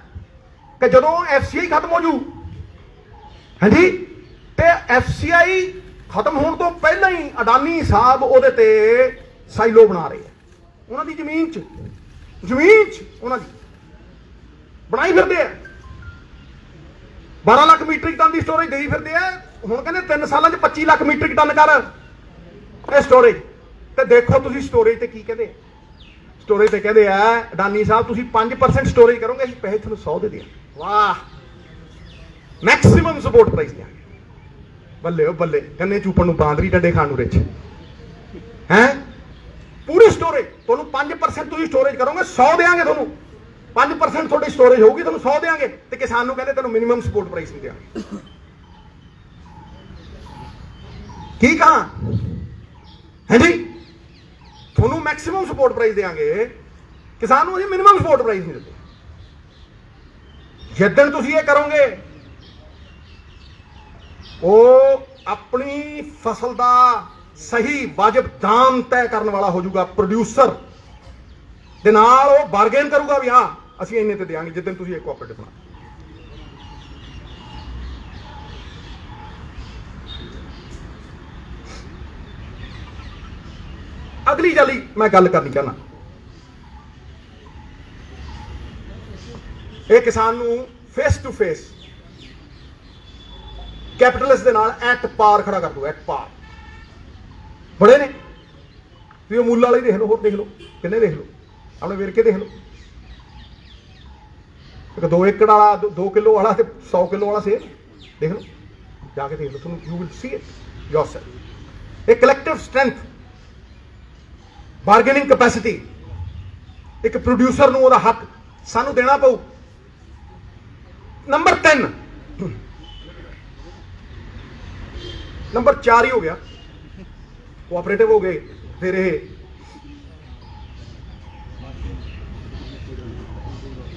ਕਿ ਜਦੋਂ FCI ਖਤਮ ਹੋ ਜੂ, ਹਾਂਜੀ, ਤੇ FCI ਖਤਮ ਹੋਣ ਤੋਂ ਪਹਿਲਾਂ ਹੀ ਅਡਾਨੀ ਸਾਹਿਬ ਉਹਦੇ ਤੇ ਸਾਈਲੋ ਬਣਾ ਰਹੇ ਆ। ਉਹਨਾਂ ਦੀ ਜ਼ਮੀਨ 'ਚ ਉਹਨਾਂ ਦੀ ਬਣਾਈ ਫਿਰਦੇ ਆ। 12 ਲੱਖ ਮੀਟ੍ਰਿਕ ਟਨ ਦੀ ਸਟੋਰੇਜ ਦੇਈ ਫਿਰਦੇ ਆ। ਹੁਣ ਕਹਿੰਦੇ 3 ਸਾਲਾਂ 'ਚ 25 ਲੱਖ ਮੀਟ੍ਰਿਕ ਟਨ ਕਰ ਇਹ ਸਟੋਰੇਜ। ਤੇ ਦੇਖੋ ਤੁਸੀਂ ਸਟੋਰੇਜ ਤੇ ਕੀ ਕਹਿੰਦੇ। ਸਟੋਰੇਜ ਤੇ ਕਹਿੰਦੇ ਆ ਅਡਾਨੀ ਸਾਹਿਬ ਤੁਸੀਂ 5% ਸਟੋਰੇਜ ਕਰੋਗੇ, ਅਸੀਂ ਪੈਸੇ ਤੁਹਾਨੂੰ 100 ਦੇ ਦਿਆਂ। ਵਾਹ, ਮੈਕਸਿਮਮ ਸਪੋਰਟ ਪ੍ਰਾਈਸ ਦਿਆਂਗੇ। ਬੱਲੇ ਉਹ ਬੱਲੇ, ਕੰਨੇ ਚੂਪਣ ਨੂੰ ਬਾਂਦਰੀ, ਡੰਡੇ ਖਾਣ ਨੂੰ ਰਿਚ ਹੈ। ਪੂਰੀ ਸਟੋਰੇਜ ਤੁਹਾਨੂੰ 5% ਤੁਸੀਂ ਸਟੋਰੇਜ ਕਰੋਗੇ, 100 ਦੇਾਂਗੇ ਤੁਹਾਨੂੰ। 5% ਤੁਹਾਡੀ ਸਟੋਰੇਜ ਹੋਊਗੀ, ਤੁਹਾਨੂੰ 100 ਦੇਾਂਗੇ। ਤੇ ਕਿਸਾਨ ਨੂੰ ਕਹਿੰਦੇ ਤੈਨੂੰ ਮਿਨੀਮਮ ਸਪੋਰਟ ਪ੍ਰਾਈਸ ਨਹੀਂ ਦਿਆਂਗੇ। ਕੀ ਕਹਾਂ ਹੈ ਜੀ? ਤੁਹਾਨੂੰ ਮੈਕਸਿਮਮ ਸਪੋਰਟ ਪ੍ਰਾਈਸ ਦੇਾਂਗੇ, ਕਿਸਾਨ ਨੂੰ ਅਸੀਂ ਮਿਨੀਮਮ ਸਪੋਰਟ ਪ੍ਰਾਈਸ ਨਹੀਂ ਦਿੰਦੇ। ਜਿੱਦਣ ਤੁਸੀਂ ਇਹ ਕਰੋਗੇ ਉਹ ਆਪਣੀ ਫਸਲ ਦਾ ਸਹੀ ਵਾਜਬ ਦਾਮ ਤੈਅ ਕਰਨ ਵਾਲਾ ਹੋ ਜਾਊਗਾ। ਪ੍ਰੋਡਿਊਸਰ ਦੇ ਨਾਲ ਉਹ ਬਾਰਗੇਨ ਕਰੂਗਾ ਵੀ ਹਾਂ ਅਸੀਂ ਇੰਨੇ ਤੇ ਦੇਾਂਗੇ ਜਿੱਦਣ ਤੁਸੀਂ ਇਹ ਕੋਆਪਰੇਟਿਵ ਬਣਾ। ਅਗਲੀ ਜਾਲੀ ਮੈਂ ਗੱਲ ਕਰਨੀ ਚਾਹੁੰਦਾ, ਇਹ ਕਿਸਾਨ ਨੂੰ ਫੇਸ ਟੂ ਫੇਸ ਕੈਪੀਟਲਿਸਟ ਦੇ ਨਾਲ ਐਟ ਪਾਰ ਖੜਾ ਕਰ ਦੂ। ਐਟ ਪਾਰ ਬੜੇ ਨੇ, ਤੁਸੀਂ ਉਹ ਮੁੱਲ ਵਾਲੇ ਦੇਖ ਲਓ, ਹੋਰ ਦੇਖ ਲਓ, ਕਿੰਨੇ ਦੇਖ ਲਓ, ਆਪਣੇ ਵੇਰਕੇ ਦੇਖ ਲਓ। ਇੱਕ 2 ਏਕੜ ਵਾਲਾ 2 ਕਿਲੋ ਵਾਲਾ ਤੇ 100 ਕਿਲੋ ਵਾਲਾ ਸੇਬ ਦੇਖ ਲਓ, ਜਾ ਕੇ ਦੇਖ ਲਓ, ਤੁਹਾਨੂੰ you will see it yourself. ਇਹ ਕਲੈਕਟਿਵ ਸਟਰੈਂਥ, ਬਾਰਗੇਨਿੰਗ ਕੈਪੈਸਿਟੀ, ਇੱਕ ਪ੍ਰੋਡਿਊਸਰ ਨੂੰ ਉਹਦਾ ਹੱਕ ਸਾਨੂੰ ਦੇਣਾ ਪਊ। ਨੰਬਰ 3, ਨੰਬਰ 4 ਹੀ ਹੋ ਗਿਆ, ਕੋਆਪਰੇਟਿਵ ਹੋ ਗਏ। ਫਿਰ ਇਹ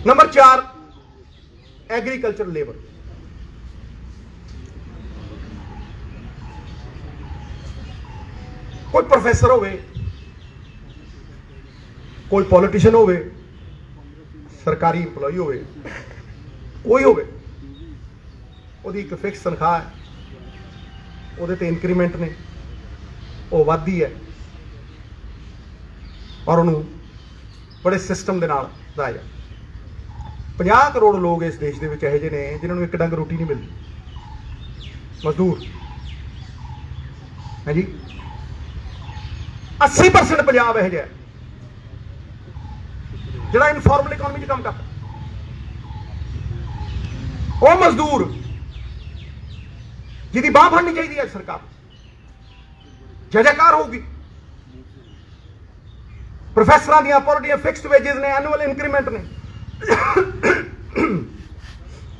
ਨੰਬਰ 4 ਐਗਰੀਕਲਚਰ ਲੇਬਰ। ਕੋਈ ਪ੍ਰੋਫੈਸਰ ਹੋਵੇ, ਕੋਈ ਪੋਲੀਟੀਸ਼ੀਅਨ ਹੋਵੇ, ਸਰਕਾਰੀ ਇੰਪਲੋਈ ਹੋਵੇ, ਕੋਈ ਹੋਵੇ, ਉਹਦੀ ਇੱਕ ਫਿਕਸ ਤਨਖਾਹ ਹੈ, ਉਹਦੇ ਤੇ ਇਨਕਰੀਮੈਂਟ ਨੇ, ਉਹ ਵੱਧਦੀ ਹੈ ਔਰ ਉਹਨੂੰ ਬੜੇ ਸਿਸਟਮ ਦੇ ਨਾਲ ਵਧਾਇਆ ਜਾਂਦਾ। 50 ਕਰੋੜ ਲੋਕ ਇਸ ਦੇਸ਼ ਦੇ ਵਿੱਚ ਇਹੋ ਜਿਹੇ ਨੇ ਜਿਨ੍ਹਾਂ ਨੂੰ ਇੱਕ ਡੰਗ ਰੋਟੀ ਨਹੀਂ ਮਿਲਦੀ, ਮਜ਼ਦੂਰ ਹੈ ਜੀ। 80% ਪੰਜਾਬ ਇਹੋ ਜਿਹਾ ਜਿਹੜਾ ਇਨਫਾਰਮਲ ਇਕਨੋਮੀ 'ਚ ਕੰਮ ਕਰਦਾ। ਉਹ ਮਜ਼ਦੂਰ ਜਿਹਦੀ ਬਾਂਹ ਫੜਨੀ ਚਾਹੀਦੀ ਹੈ ਸਰਕਾਰ, ਜੈਕਾਰ ਹੋਊਗੀ। ਪ੍ਰੋਫੈਸਰਾਂ ਦੀਆਂ ਪੋਲੀਟੀਆਂ ਫਿਕਸਡ ਵੇਜਿਸ ਨੇ, ਐਨੂਅਲ ਇਨਕਰੀਮੈਂਟ ਨੇ।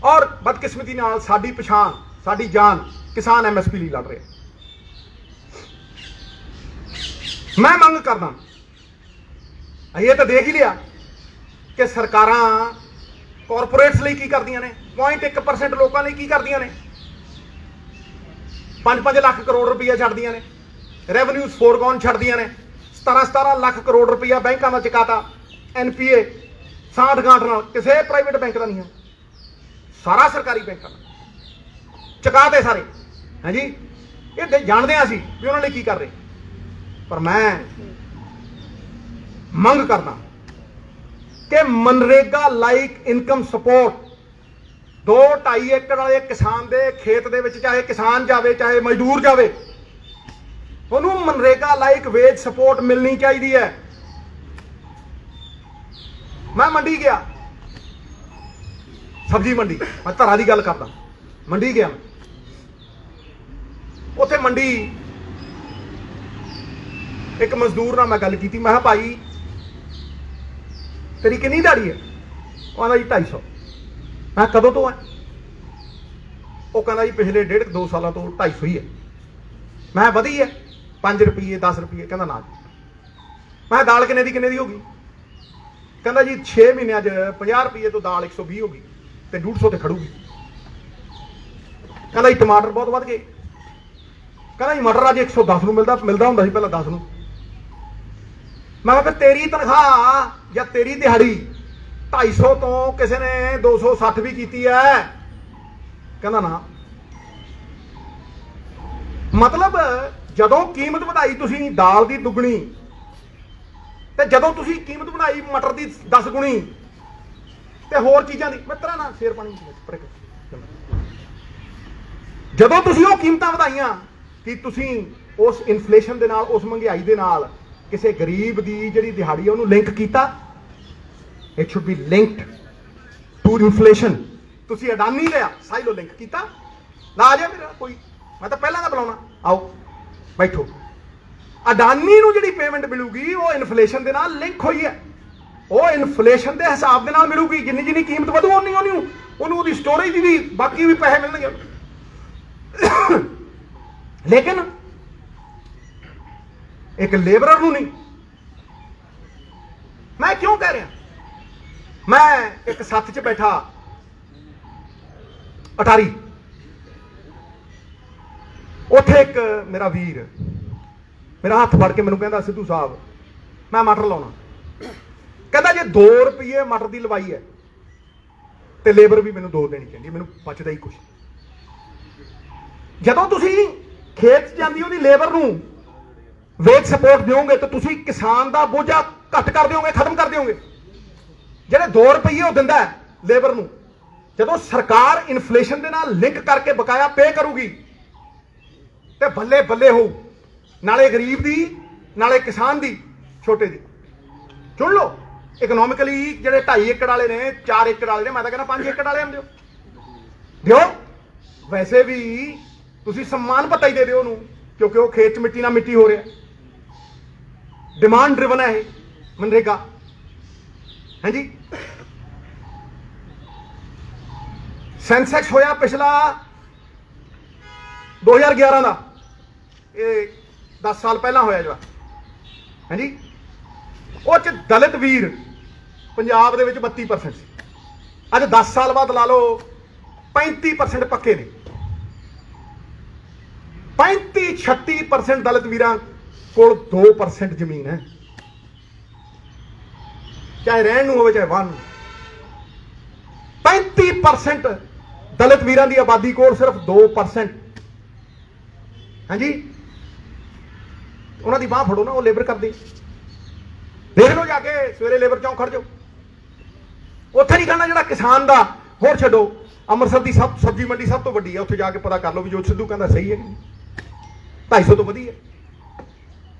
ਔਰ ਬਦਕਿਸਮਤੀ ਨਾਲ ਸਾਡੀ ਪਛਾਣ, ਸਾਡੀ ਜਾਨ ਕਿਸਾਨ ਐਮਐਸਪੀ ਲਈ ਲੜ ਰਿਹਾ। ਮੈਂ ਮੰਗ ਕਰਦਾ, ਇਹ ਤਾਂ ਦੇਖ ਹੀ ਲਿਆ ਕਿ ਸਰਕਾਰਾਂ ਕਾਰਪੋਰੇਟਸ ਲਈ ਕੀ ਕਰਦੀਆਂ ਨੇ, 0.1% ਲੋਕਾਂ ਲਈ ਕੀ ਕਰਦੀਆਂ ਨੇ। 5-5 ਲੱਖ ਕਰੋੜ ਰੁਪਈਆ ਛੱਡਦੀਆਂ ਨੇ, ਰੈਵਨਿਊ ਫੋਰਗੋਨ ਛੱਡਦੀਆਂ ਨੇ। 17 ਲੱਖ ਕਰੋੜ ਰੁਪਈਆ ਬੈਂਕਾਂ ਦਾ ਚੁਕਾਤਾ, ਐਨਪੀਏ ਸਾਂਠ ਗਾਂਠ ਨਾਲ, ਕਿਸੇ ਪ੍ਰਾਈਵੇਟ ਬੈਂਕ ਦਾ ਨਹੀਂ ਹੈ, ਸਾਰਾ ਸਰਕਾਰੀ ਬੈਂਕਾਂ ਦਾ ਚੁਕਾਤੇ ਸਾਰੇ। ਹਾਂਜੀ, ਇਹ ਜਾਣਦੇ ਹਾਂ ਅਸੀਂ ਵੀ ਉਹਨਾਂ ਲਈ ਕੀ ਕਰ ਰਹੇ। ਪਰ ਮੈਂ ਮੰਗ ਕਰਦਾ ਕਿ ਮਨਰੇਗਾ ਲਾਈਕ ਇਨਕਮ ਸਪੋਰਟ 2-2.5 ਏਕੜ ਵਾਲੇ ਕਿਸਾਨ ਦੇ ਖੇਤ ਦੇ ਵਿੱਚ, ਚਾਹੇ ਕਿਸਾਨ ਜਾਵੇ ਚਾਹੇ ਮਜ਼ਦੂਰ ਜਾਵੇ, ਉਹਨੂੰ ਮਨਰੇਗਾ ਲਾਈਕ ਵੇਜ ਸਪੋਰਟ ਮਿਲਣੀ ਚਾਹੀਦੀ ਹੈ। ਮੈਂ ਮੰਡੀ ਗਿਆ, ਸਬਜ਼ੀ ਮੰਡੀ, ਮੈਂ ਧਰਾ ਦੀ ਗੱਲ ਕਰਦਾ, ਮੰਡੀ ਗਿਆ ਮੈਂ। ਉੱਥੇ ਮੰਡੀ ਇੱਕ ਮਜ਼ਦੂਰ ਨਾਲ ਮੈਂ ਗੱਲ ਕੀਤੀ, ਮੈਂ ਕਿਹਾ ਭਾਈ ਤੇਰੀ ਕਿੰਨੀ ਦਿਹਾੜੀ ਹੈ? ਉਹ ਕਹਿੰਦਾ ਜੀ 250। ਮੈਂ ਕਦੋਂ ਤੋਂ ਹੈ? ਉਹ ਕਹਿੰਦਾ ਜੀ ਪਿਛਲੇ 1.5-2 ਸਾਲਾਂ ਤੋਂ 250 ਹੀ ਹੈ। ਮੈਂ ਵਧੀ ਹੈ 5 ਰੁਪਏ 10 ਰੁਪਏ। ਕਹਿੰਦਾ ਨਾ। ਮੈਂ ਦਾਲ ਕਿੰਨੇ ਦੀ ਹੋ ਗਈ? ਕਹਿੰਦਾ ਜੀ 6 ਮਹੀਨਿਆਂ 'ਚ 50 ਰੁਪਏ ਤੋਂ ਦਾਲ 120 ਹੋ ਗਈ ਤੇ 150 ਤੇ ਖੜੂਗੀ। ਕਹਿੰਦਾ ਜੀ ਟਮਾਟਰ ਬਹੁਤ ਵੱਧ ਗਏ। ਕਹਿੰਦਾ ਜੀ ਮਟਰ ਅੱਜ 110 ਨੂੰ ਮਿਲਦਾ ਹੁੰਦਾ ਸੀ ਪਹਿਲਾਂ 10 ਨੂੰ। ਮੈਂ ਕਿਹਾ ਤੇਰੀ ਤਨਖਾਹ ਜਾਂ ਤੇਰੀ ਦਿਹਾੜੀ 250 ਤੋਂ ਕਿਸੇ ਨੇ 260 ਵੀ ਕੀਤੀ ਹੈ? ਕਹਿੰਦਾ ਨਾ। ਮਤਲਬ ਜਦੋਂ ਕੀਮਤ ਵਧਾਈ ਤੁਸੀਂ ਦਾਲ ਦੀ ਦੁੱਗਣੀ, ਤੇ ਜਦੋਂ ਤੁਸੀਂ ਕੀਮਤ ਬਣਾਈ ਮਟਰ ਦੀ 10 ਗੁਣੀ ਤੇ ਹੋਰ ਚੀਜ਼ਾਂ ਦੀ, ਮਿੱਤਰਾ ਨਾ ਸ਼ੇਰ ਪਾਣੀ, ਜਦੋਂ ਤੁਸੀਂ ਉਹ ਕੀਮਤਾਂ ਵਧਾਈਆਂ, ਕਿ ਤੁਸੀਂ ਉਸ ਇਨਫਲੇਸ਼ਨ ਦੇ ਨਾਲ, ਉਸ ਮਹਿੰਗਾਈ ਦੇ ਨਾਲ ਕਿਸੇ ਗਰੀਬ ਦੀ ਜਿਹੜੀ ਦਿਹਾੜੀ ਹੈ ਉਹਨੂੰ ਲਿੰਕ ਕੀਤਾ। It should be linked to inflation. ਤੁਸੀਂ ਅਡਾਨੀ ਲਿਆ, ਸਾਈਲੋ ਲਿੰਕ ਕੀਤਾ। ਨਾ ਆ ਜਾ ਮੇਰਾ ਕੋਈ, ਮੈਂ ਤਾਂ ਪਹਿਲਾਂ ਦਾ ਬੁਲਾਉਣਾ, ਆਓ ਬੈਠੋ। ਅਡਾਨੀ ਨੂੰ ਜਿਹੜੀ ਪੇਮੈਂਟ ਮਿਲੂਗੀ ਉਹ ਇਨਫਲੇਸ਼ਨ ਦੇ ਨਾਲ ਲਿੰਕ ਹੋਈ ਹੈ। ਉਹ ਇਨਫਲੇਸ਼ਨ ਦੇ ਹਿਸਾਬ ਦੇ ਨਾਲ ਮਿਲੂਗੀ। ਜਿੰਨੀ ਕੀਮਤ ਵਧੂ ਉਹਨੂੰ ਉਹਦੀ ਸਟੋਰੇਜ ਦੀ ਵੀ ਬਾਕੀ ਵੀ ਪੈਸੇ ਮਿਲਣਗੇ। ਲੇਕਿਨ ਇੱਕ ਲੇਬਰਰ ਨੂੰ ਨਹੀਂ। ਮੈਂ ਕਿਉਂ ਕਹਿ ਰਿਹਾ? ਮੈਂ ਇੱਕ ਸੱਥ 'ਚ ਬੈਠਾ ਅਟਾਰੀ, ਉੱਥੇ ਇੱਕ ਮੇਰਾ ਵੀਰ ਮੇਰਾ ਹੱਥ ਫੜ ਕੇ ਮੈਨੂੰ ਕਹਿੰਦਾ, ਸਿੱਧੂ ਸਾਹਿਬ ਮੈਂ ਮਟਰ ਲਾਉਣਾ। ਕਹਿੰਦਾ ਜੇ 2 ਰੁਪਏ ਮਟਰ ਦੀ ਲਵਾਈ ਹੈ ਤੇ ਲੇਬਰ ਵੀ ਮੈਨੂੰ 2 ਦੇਣੀ ਚਾਹੀਦੀ, ਮੈਨੂੰ ਬਚਦਾ ਹੀ ਕੁਛ। ਜਦੋਂ ਤੁਸੀਂ ਖੇਤ 'ਚ ਜਾਂਦੀ ਉਹਦੀ ਲੇਬਰ ਨੂੰ ਵੇਜ ਸਪੋਰਟ ਦਿਓਗੇ ਤਾਂ ਤੁਸੀਂ ਕਿਸਾਨ ਦਾ ਬੋਝਾ ਘੱਟ ਕਰ ਦਿਓਗੇ, ਖਤਮ ਕਰ ਦਿਓਗੇ। ਜਿਹੜੇ 2 ਰੁਪਏ ਉਹ ਦਿੰਦਾ ਲੇਬਰ ਨੂੰ, ਜਦੋਂ ਸਰਕਾਰ ਇਨਫਲੇਸ਼ਨ ਦੇ ਨਾਲ ਲਿੰਕ ਕਰਕੇ ਬਕਾਇਆ ਪੇ ਕਰੂਗੀ ਤੇ ਬੱਲੇ ਬੱਲੇ ਹੋਊ, ਨਾਲੇ ਗਰੀਬ ਦੀ ਨਾਲੇ ਕਿਸਾਨ ਦੀ, ਛੋਟੇ ਦੀ। ਚੁਣ ਲਓ ਇਕਨੋਮਿਕਲੀ ਜਿਹੜੇ 2.5 ਏਕੜ ਵਾਲੇ ਨੇ, 4 ਏਕੜ ਵਾਲੇ ਨੇ, ਮੈਂ ਤਾਂ ਕਹਿੰਦਾ 5 ਏਕੜ ਵਾਲੇ ਦਿਓ ਦਿਓ। ਵੈਸੇ ਵੀ ਤੁਸੀਂ ਸਨਮਾਨ ਭੱਤਾ ਹੀ ਦੇ ਦਿਓ ਉਹਨੂੰ, ਕਿਉਂਕਿ ਉਹ ਖੇਤ 'ਚ ਮਿੱਟੀ ਨਾਲ ਮਿੱਟੀ ਹੋ ਰਿਹਾ। ਡਿਮਾਂਡ ਡਰਿਵਨ ਹੈ ਇਹ ਮਨਰੇਗਾ। ਹਾਂਜੀ, ਸੈਂਸੈਕਸ ਹੋਇਆ ਪਿਛਲਾ 2011 ਦਾ, ਇਹ 10 ਸਾਲ ਪਹਿਲਾਂ ਹੋਇਆ ਜਿਹੜਾ। ਹਾਂਜੀ, ਉਹ 'ਚ ਦਲਿਤ ਵੀਰ ਪੰਜਾਬ ਦੇ ਵਿੱਚ 32% ਸੀ। ਅੱਜ 10 ਸਾਲ ਬਾਅਦ ਲਾ ਲਓ 35% ਪੱਕੇ ਨੇ। 35-36% ਦਲਿਤ ਵੀਰਾਂ ਕੋਲ 2% ਜ਼ਮੀਨ ਹੈ, ਚਾਹੇ ਰਹਿਣ ਨੂੰ ਹੋਵੇ ਚਾਹੇ ਵਾਹਣ ਨੂੰ। 35% ਦਲਿਤ ਵੀਰਾਂ ਦੀ ਆਬਾਦੀ ਕੋਲ ਸਿਰਫ 2%। ਹਾਂਜੀ, ਉਹਨਾਂ ਦੀ ਬਾਹ ਫੜੋ ਨਾ, ਉਹ ਲੇਬਰ ਕਰਦੇ। ਦੇਖ ਲਓ ਜਾ ਕੇ, ਸਵੇਰੇ ਲੇਬਰ ਚੌਂਕ ਖੜ ਜਾਓ, ਉੱਥੇ ਨਹੀਂ ਕਰਨਾ ਜਿਹੜਾ ਕਿਸਾਨ ਦਾ। ਹੋਰ ਛੱਡੋ, ਅੰਮ੍ਰਿਤਸਰ ਦੀ ਸਬਜ਼ੀ ਮੰਡੀ ਸਭ ਤੋਂ ਵੱਡੀ ਹੈ, ਉੱਥੇ ਜਾ ਕੇ ਪਤਾ ਕਰ ਲਓ ਵੀ ਜੋ ਸਿੱਧੂ ਕਹਿੰਦਾ ਸਹੀ ਹੈ ਕਿ ਨਹੀਂ। 250 ਤੋਂ ਵਧੀ ਹੈ।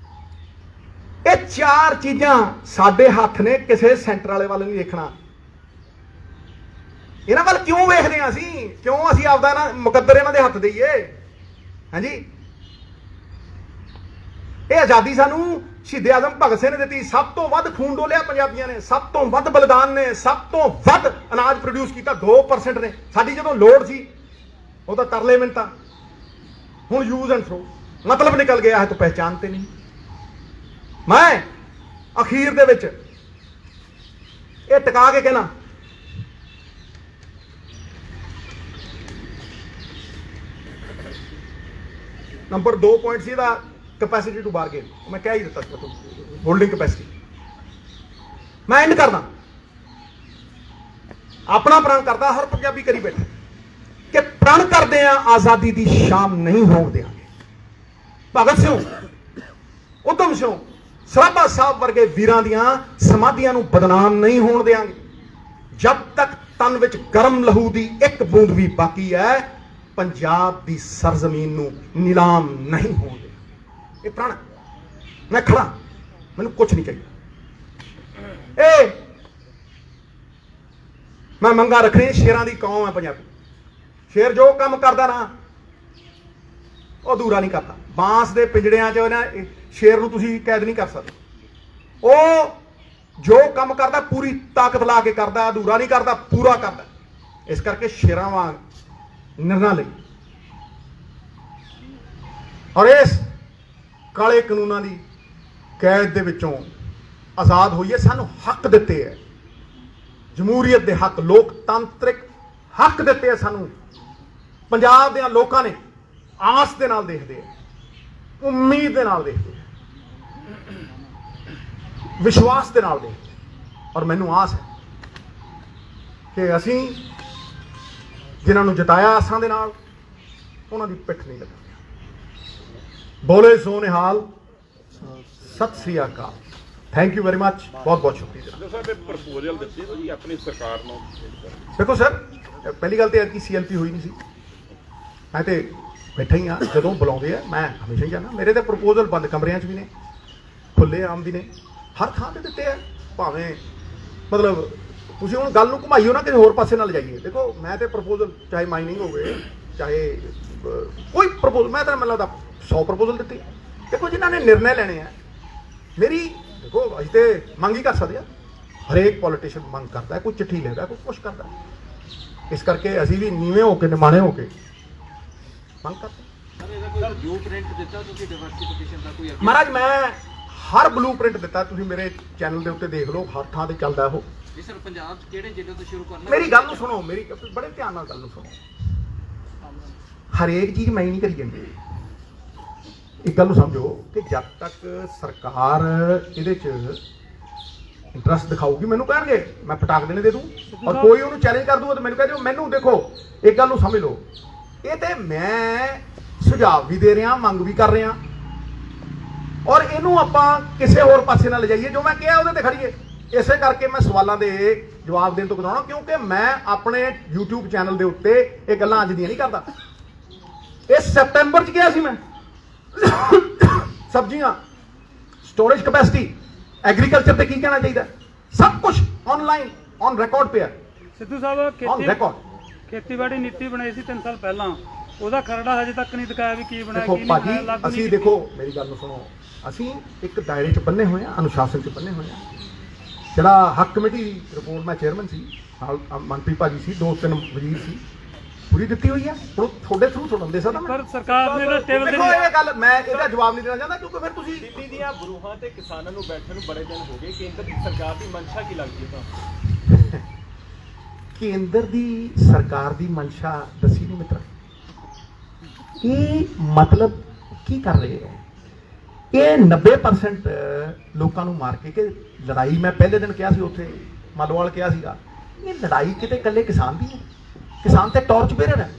ਇਹ 4 ਚੀਜ਼ਾਂ ਸਾਡੇ ਹੱਥ ਨੇ, ਕਿਸੇ ਸੈਂਟਰ ਵਾਲੇ ਵੱਲ ਨਹੀਂ ਦੇਖਣਾ। ਇਹਨਾਂ ਵੱਲ ਕਿਉਂ ਵੇਖਦੇ ਹਾਂ ਅਸੀਂ? ਕਿਉਂ ਅਸੀਂ ਆਪਦਾ ਨਾ ਮੁਕੱਦਰ ਇਹਨਾਂ ਦੇ ਹੱਥ ਦੇਈਏ? ਹਾਂਜੀ, ਇਹ ਆਜ਼ਾਦੀ ਸਾਨੂੰ ਸ਼ਹੀਦ ਆਜ਼ਮ ਭਗਤ ਸਿੰਘ ਨੇ ਦਿੱਤੀ। ਸਭ ਤੋਂ ਵੱਧ ਖੂਨ ਡੋਲਿਆ ਪੰਜਾਬੀਆਂ ਨੇ, ਸਭ ਤੋਂ ਵੱਧ ਬਲੀਦਾਨ ਨੇ, ਸਭ ਤੋਂ ਵੱਧ ਅਨਾਜ ਪ੍ਰੋਡਿਊਸ ਕੀਤਾ 2% ਨੇ। ਸਾਡੀ ਜਦੋਂ ਲੋੜ ਸੀ ਉਹ ਤਾਂ ਤਰਲੇ ਮਿੰਟਾਂ, ਹੁਣ ਯੂਜ਼ ਐਂਡ ਥਰੋ, ਮਤਲਬ ਨਿਕਲ ਗਿਆ ਹੈ ਤਾਂ ਪਹਿਚਾਨਤੇ ਨਹੀਂ। ਮੈਂ ਅਖੀਰ ਦੇ ਵਿੱਚ ਇਹ ਟਿਕਾ ਕੇ ਕਹਿਣਾ, ਨੰਬਰ 2 ਪੁਆਇੰਟ ਸੀ ਇਹਦਾ ਕੈਪੈਸਿਟੀ ਟੂ ਬਾਰਗੇਨ। ਮੈਂ ਕਹਿ ਹੀ ਦਿੱਤਾ ਹੋਲਡਿੰਗ ਕੈਪੈਸਿਟੀ। ਮੈਂ ਐਂਡ ਕਰਦਾ, ਆਪਣਾ ਪ੍ਰਣ ਕਰਦਾ, ਹਰ ਪੰਜਾਬੀ ਕਰੀ ਬੈਠਾ ਕਿ ਪ੍ਰਣ ਕਰਦੇ ਆ ਆਜ਼ਾਦੀ ਦੀ ਸ਼ਾਮ ਨਹੀਂ ਹੋਣ ਦਿਆਂਗੇ। ਭਗਤ ਸਿੰਘ, ਉਧਮ ਸਿੰਘ, ਸਰਾਭਾ ਸਾਹਿਬ ਵਰਗੇ ਵੀਰਾਂ ਦੀਆਂ ਸਮਾਧੀਆਂ ਨੂੰ ਬਦਨਾਮ ਨਹੀਂ ਹੋਣ ਦਿਆਂਗੇ। ਜਦ ਤੱਕ ਤਨ ਵਿੱਚ ਗਰਮ ਲਹੂ ਦੀ ਇੱਕ ਬੂੰਦ ਵੀ ਬਾਕੀ ਹੈ, ਪੰਜਾਬ ਦੀ ਸਰਜ਼ਮੀਨ ਨੂੰ ਨਿਲਾਮ ਨਹੀਂ ਹੋਣ ਦੇ। ਇਹ ਪ੍ਰਣ, ਮੈਂ ਖੜਾ, ਮੈਨੂੰ ਕੁਝ ਨਹੀਂ ਚਾਹੀਦਾ। ਇਹ ਮੈਂ ਮੰਗਾ ਰੱਖਣੀ, ਸ਼ੇਰਾਂ ਦੀ ਕੌਮ ਹੈ ਪੰਜਾਬੀ। ਸ਼ੇਰ ਜੋ ਕੰਮ ਕਰਦਾ ਨਾ ਉਹ ਅਧੂਰਾ ਨਹੀਂ ਕਰਦਾ। ਬਾਂਸ ਦੇ ਪਿੰਜੜਿਆਂ 'ਚ ਨਾ ਸ਼ੇਰ ਨੂੰ ਤੁਸੀਂ ਕੈਦ ਨਹੀਂ ਕਰ ਸਕਦੇ। ਉਹ ਜੋ ਕੰਮ ਕਰਦਾ ਪੂਰੀ ਤਾਕਤ ਲਾ ਕੇ ਕਰਦਾ, ਅਧੂਰਾ ਨਹੀਂ ਕਰਦਾ, ਪੂਰਾ ਕਰਦਾ। ਇਸ ਕਰਕੇ ਸ਼ੇਰਾਂ ਵਾਂਗ ਨਿਰਣਾ ਲਈ ਔਰ ਇਸ ਕਾਲੇ ਕਾਨੂੰਨਾਂ ਦੀ ਕੈਦ ਦੇ ਵਿੱਚੋਂ ਆਜ਼ਾਦ ਹੋਈਏ। ਸਾਨੂੰ ਹੱਕ ਦਿੱਤੇ ਹੈ, ਜਮਹੂਰੀਅਤ ਦੇ ਹੱਕ, ਲੋਕਤੰਤਰਿਕ ਹੱਕ ਦਿੱਤੇ ਹੈ ਸਾਨੂੰ। ਪੰਜਾਬ ਦੇ ਲੋਕਾਂ ਨੇ ਆਸ ਦੇ ਨਾਲ ਦੇਖਦੇ ਆ, ਉਮੀਦ ਦੇ ਨਾਲ ਦੇਖਦੇ ਆ, ਵਿਸ਼ਵਾਸ ਦੇ ਨਾਲ ਦੇਖਦੇ ਆ। ਔਰ ਮੈਨੂੰ ਆਸ ਹੈ ਕਿ ਅਸੀਂ ਜਿਨ੍ਹਾਂ ਨੂੰ ਜਿਤਾਇਆ ਆਸਾਂ ਦੇ ਨਾਲ, ਉਹਨਾਂ ਦੀ ਪਿੱਠ ਨਹੀਂ ਲਗਾਉਂਦੇ। ਬੋਲੇ ਸੋ ਨਿਹਾਲ, ਸਤਿ ਸ੍ਰੀ ਅਕਾਲ। ਥੈਂਕ ਯੂ ਵੈਰੀ ਮਚ, ਬਹੁਤ ਬਹੁਤ ਸ਼ੁਕਰੀਆ। ਸਰ ਪ੍ਰਪੋਜ਼ਲ ਦਿੱਤੀ ਤੁਸੀਂ ਆਪਣੀ ਸਰਕਾਰ ਨੂੰ। ਦੇਖੋ ਸਰ, ਪਹਿਲੀ ਗੱਲ ਤੇ ਐਤਕੀ CLP ਹੋਈ ਨਹੀਂ ਸੀ। ਮੈਂ ਤੇ ਬੈਠਾ ਹੀ ਹਾਂ, ਜਦੋਂ ਬੁਲਾਉਂਦੇ ਆ ਮੈਂ ਹਮੇਸ਼ਾ ਹੀ ਜਾਣਾ। ਮੇਰੇ ਤੇ ਪ੍ਰਪੋਜ਼ਲ ਬੰਦ ਕਮਰਿਆਂ 'ਚ ਵੀ ਨੇ, ਖੁੱਲੇ ਆਮ ਵੀ ਨੇ, ਹਰ ਥਾਂ ਤੇ ਦਿੱਤੇ ਆ। ਭਾਵੇਂ ਮਤਲਬ ਤੁਸੀਂ ਹੁਣ ਗੱਲ ਨੂੰ ਘੁਮਾਈਓ ਨਾ, ਕਿਸੇ ਹੋਰ ਪਾਸੇ ਨਾਲ ਜਾਈਏ। ਦੇਖੋ ਮੈਂ ਤੇ ਪ੍ਰਪੋਜ਼ਲ, ਚਾਹੇ ਮਾਈਨਿੰਗ ਹੋਵੇ, ਚਾਹੇ ਕੋਈ ਪ੍ਰਪੋਜ਼ਲ, ਮੈਂ ਤਾਂ ਮੈਨੂੰ ਲੱਗਦਾ 100 ਪ੍ਰਪੋਜ਼ਲ ਦਿੱਤੀ। ਦੇਖੋ ਜਿਨ੍ਹਾਂ ਨੇ ਨਿਰਣੇ ਲੈਣੇ ਆ, ਮੇਰੀ ਦੇਖੋ ਅਸੀਂ ਤੇ ਮੰਗ ਹੀ ਕਰ ਸਕਦੇ ਆ। ਹਰੇਕ ਪੋਲੀਟੀਸ਼ੀਅਨ ਮੰਗ ਕਰਦਾ, ਕੋਈ ਚਿੱਠੀ ਲਿਖਦਾ, ਕੋਈ ਕੁਛ ਕਰਦਾ। ਇਸ ਕਰਕੇ ਅਸੀਂ ਵੀ ਨੀਵੇਂ ਹੋ ਕੇ, ਨਿਮਾਣੇ ਹੋ ਕੇ ਮੰਗ ਕਰਦੇ। ਮਹਾਰਾਜ ਮੈਂ ਹਰ ਬਲੂ ਪ੍ਰਿੰਟ ਦਿੱਤਾ, ਤੁਸੀਂ ਮੇਰੇ ਚੈਨਲ ਦੇ ਉੱਤੇ ਦੇਖ ਲਓ, ਹਰ ਥਾਂ ਤੇ ਚੱਲਦਾ ਉਹ। ਸਰ ਪੰਜਾਬ 'ਚ ਕਿਹੜੇ ਜ਼ਿਲ੍ਹੇ ਤੋਂ ਸ਼ੁਰੂ ਕਰਨਾ? ਮੇਰੀ ਗੱਲ ਨੂੰ ਸੁਣੋ, ਮੇਰੀ ਬੜੇ ਧਿਆਨ ਨਾਲ ਗੱਲ ਨੂੰ ਸੁਣੋ। ਹਰੇਕ ਚੀਜ਼ ਮੈਂ ਹੀ ਨਹੀਂ ਕਰੀ ਜਾਂਦੀ। ਇੱਕ ਗੱਲ ਨੂੰ ਸਮਝੋ ਕਿ ਜਦ ਤੱਕ ਸਰਕਾਰ ਇਹਦੇ 'ਚ ਇੰਟਰਸਟ ਦਿਖਾਊਗੀ ਮੈਨੂੰ ਕਹਿਣਗੇ ਮੈਂ ਪਟਾਕ ਦੇਣੇ ਦੇ ਦੂੰ ਔਰ ਕੋਈ ਉਹਨੂੰ ਚੈਲੰਜ ਕਰ ਦੂਗਾ ਤਾਂ ਮੈਨੂੰ ਕਹਿ ਦਿਓ ਮੈਨੂੰ ਦੇਖੋ ਇੱਕ ਗੱਲ ਨੂੰ ਸਮਝ ਲਓ ਇਹ ਤੇ ਮੈਂ ਸੁਝਾਅ ਵੀ ਦੇ ਰਿਹਾ ਮੰਗ ਵੀ ਕਰ ਰਿਹਾ ਔਰ ਇਹਨੂੰ ਆਪਾਂ ਕਿਸੇ ਹੋਰ ਪਾਸੇ ਨਾ ਲਿਜਾਈਏ ਜੋ ਮੈਂ ਕਿਹਾ ਉਹਦੇ ਤੇ ਖੜੀਏ ਇਸੇ ਕਰਕੇ ਮੈਂ ਸਵਾਲਾਂ ਦੇ ਜਵਾਬ ਦੇਣ ਤੋਂ ਕਰਾਉਣਾ ਕਿਉਂਕਿ ਮੈਂ ਆਪਣੇ YouTube ਚੈਨਲ ਦੇ ਉੱਤੇ ਇਹ ਗੱਲਾਂ ਅੱਜ ਦੀਆਂ ਨਹੀਂ ਕਰਦਾ ਇਹ ਸਤੰਬਰ 'ਚ ਕਿਹਾ ਸੀ ਮੈਂ ਸਬਜ਼ੀਆਂ ਸਟੋਰੇਜ ਕੈਪੈਸਿਟੀ ਐਗਰੀਕਲਚਰ ਤੇ ਕੀ ਕਹਿਣਾ ਚਾਹੀਦਾ ਸਭ ਕੁਝ ਆਨਲਾਈਨ ਔਨ ਰਿਕਾਰਡ ਪਿਆ ਸਿੱਧੂ ਸਾਹਿਬ ਔਨ ਰਿਕਾਰਡ ਖੇਤੀਬਾੜੀ ਨੀਤੀ ਬਣਾਈ ਸੀ 3 ਸਾਲ ਪਹਿਲਾਂ ਉਹਦਾ ਖਰੜਾ ਹਜੇ ਤੱਕ ਨਹੀਂ ਦਿਖਾਇਆ ਵੀ ਕੀ ਬਣਾਇਆ ਦੇਖੋ ਕੀ ਨਹੀਂ ਭਾਜੀ ਬਣਾਇਆ ਲਾਗੂ ਅਸੀਂ ਨਹੀਂ ਦੇਖੋ ਮੇਰੀ ਗੱਲ ਨੂੰ ਸੁਣੋ ਅਸੀਂ ਇੱਕ ਦਾਇਰੇ 'ਚ ਬੰਨੇ ਹੋਏ ਆ ਅਨੁਸ਼ਾਸਨ 'ਚ ਬੰਨੇ ਹੋਏ ਆ ਜਿਹੜਾ ਹੱਕ ਕਮੇਟੀ ਰਿਪੋਰਟ ਮੈਂ ਚੇਅਰਮੈਨ ਸੀ ਨਾਲ ਮੰਤਰੀ ਭਾਜੀ ਸੀ 2-3 ਵਜ਼ੀਰ ਸੀ ਪੂਰੀ ਦਿੱਤੀ ਹੋਈ ਆ ਹੁਣ ਤੁਹਾਡੇ ਥਰੂ ਸੁਣਨ ਦੇ ਸਕਦਾ ਮੈਂ ਪਰ ਸਰਕਾਰ ਨੇ ਇਹਦਾ ਟੇਬਲ ਦੇਖੋ ਇਹ ਗੱਲ ਮੈਂ ਇਹਦਾ ਜਵਾਬ ਨਹੀਂ ਦੇਣਾ ਚਾਹੁੰਦਾ ਕਿਉਂਕਿ ਫਿਰ ਤੁਸੀਂ ਦਿੱਲੀ ਦੀਆਂ ਬਰੂਹਾਂ ਤੇ ਕਿਸਾਨਾਂ ਨੂੰ ਬੈਠਣ ਨੂੰ ਬੜੇ ਦਿਨ ਹੋ ਗਏ ਕੇਂਦਰ ਦੀ ਸਰਕਾਰ ਦੀ ਮਨਸ਼ਾ ਕੀ ਲੱਗਦੀ ਹੈ ਤੁਹਾਨੂੰ ਕੇਂਦਰ ਦੀ ਸਰਕਾਰ ਦੀ ਮਨਸ਼ਾ ਦੱਸੀ ਨਹੀਂ ਮਿੱਤਰ ਇਹ ਮਤਲਬ ਕੀ ਕਰ ਰਹੇ ਹੈ ਇਹ 90% ਲੋਕਾਂ ਨੂੰ ਮਾਰ ਕੇ ਕਿ ਲੜਾਈ ਮੈਂ ਪਹਿਲੇ ਦਿਨ ਕਿਹਾ ਸੀ ਉੱਥੇ ਮਾਲੋਵਾਲ ਕਿਹਾ ਸੀਗਾ ਇਹ ਲੜਾਈ ਕਿਤੇ ਇਕੱਲੇ ਕਿਸਾਨ ਦੀ ਹੈ ਕਿਸਾਨ ਤੇ ਟਾਰਚ ਬੇਰਰ ਹੈ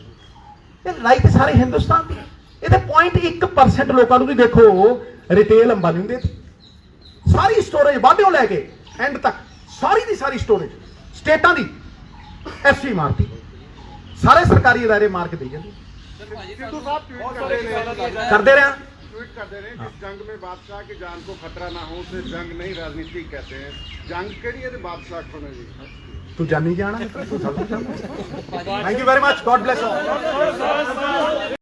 ਇਹ ਲੜਾਈ ਤੇ ਸਾਰੇ ਹਿੰਦੁਸਤਾਨ ਦੀ ਹੈ ਇਹਦੇ 0.1% ਲੋਕਾਂ ਨੂੰ ਵੀ ਦੇਖੋ ਰਿਟੇਲ ਅੰਬਾਨੀ ਹੁੰਦੇ ਸਾਰੀ ਸਟੋਰੇਜ ਵਾਢਿਓ ਲੈ ਕੇ ਐਂਡ ਤੱਕ ਸਾਰੀ ਦੀ ਸਾਰੀ ਸਟੋਰੇਜ ਸਟੇਟਾਂ ਦੀ ਐਫਸੀ ਮਾਰਤੀ ਸਾਰੇ ਸਰਕਾਰੀ ਅਦਾਰੇ ਮਾਰ ਕੇ ਦੇ ਜਾਂਦੇ सिद्धू साहब ट्वीट कर रहे हैं ਕਰਦੇ ਰਹੇ ट्वीट कर दे रहे हैं जिस जंग में बादशाह की जान को खतरा ना हो उसे जंग नहीं राजनीति कहते हैं जंग केड़ी है बादशाह खोने जी ਤੂੰ ਜਾਨੀ ਜਾਣਾ ਤੂੰ ਸਭ ਕੁਝ ਜਾਣਦਾ thank you very much god bless all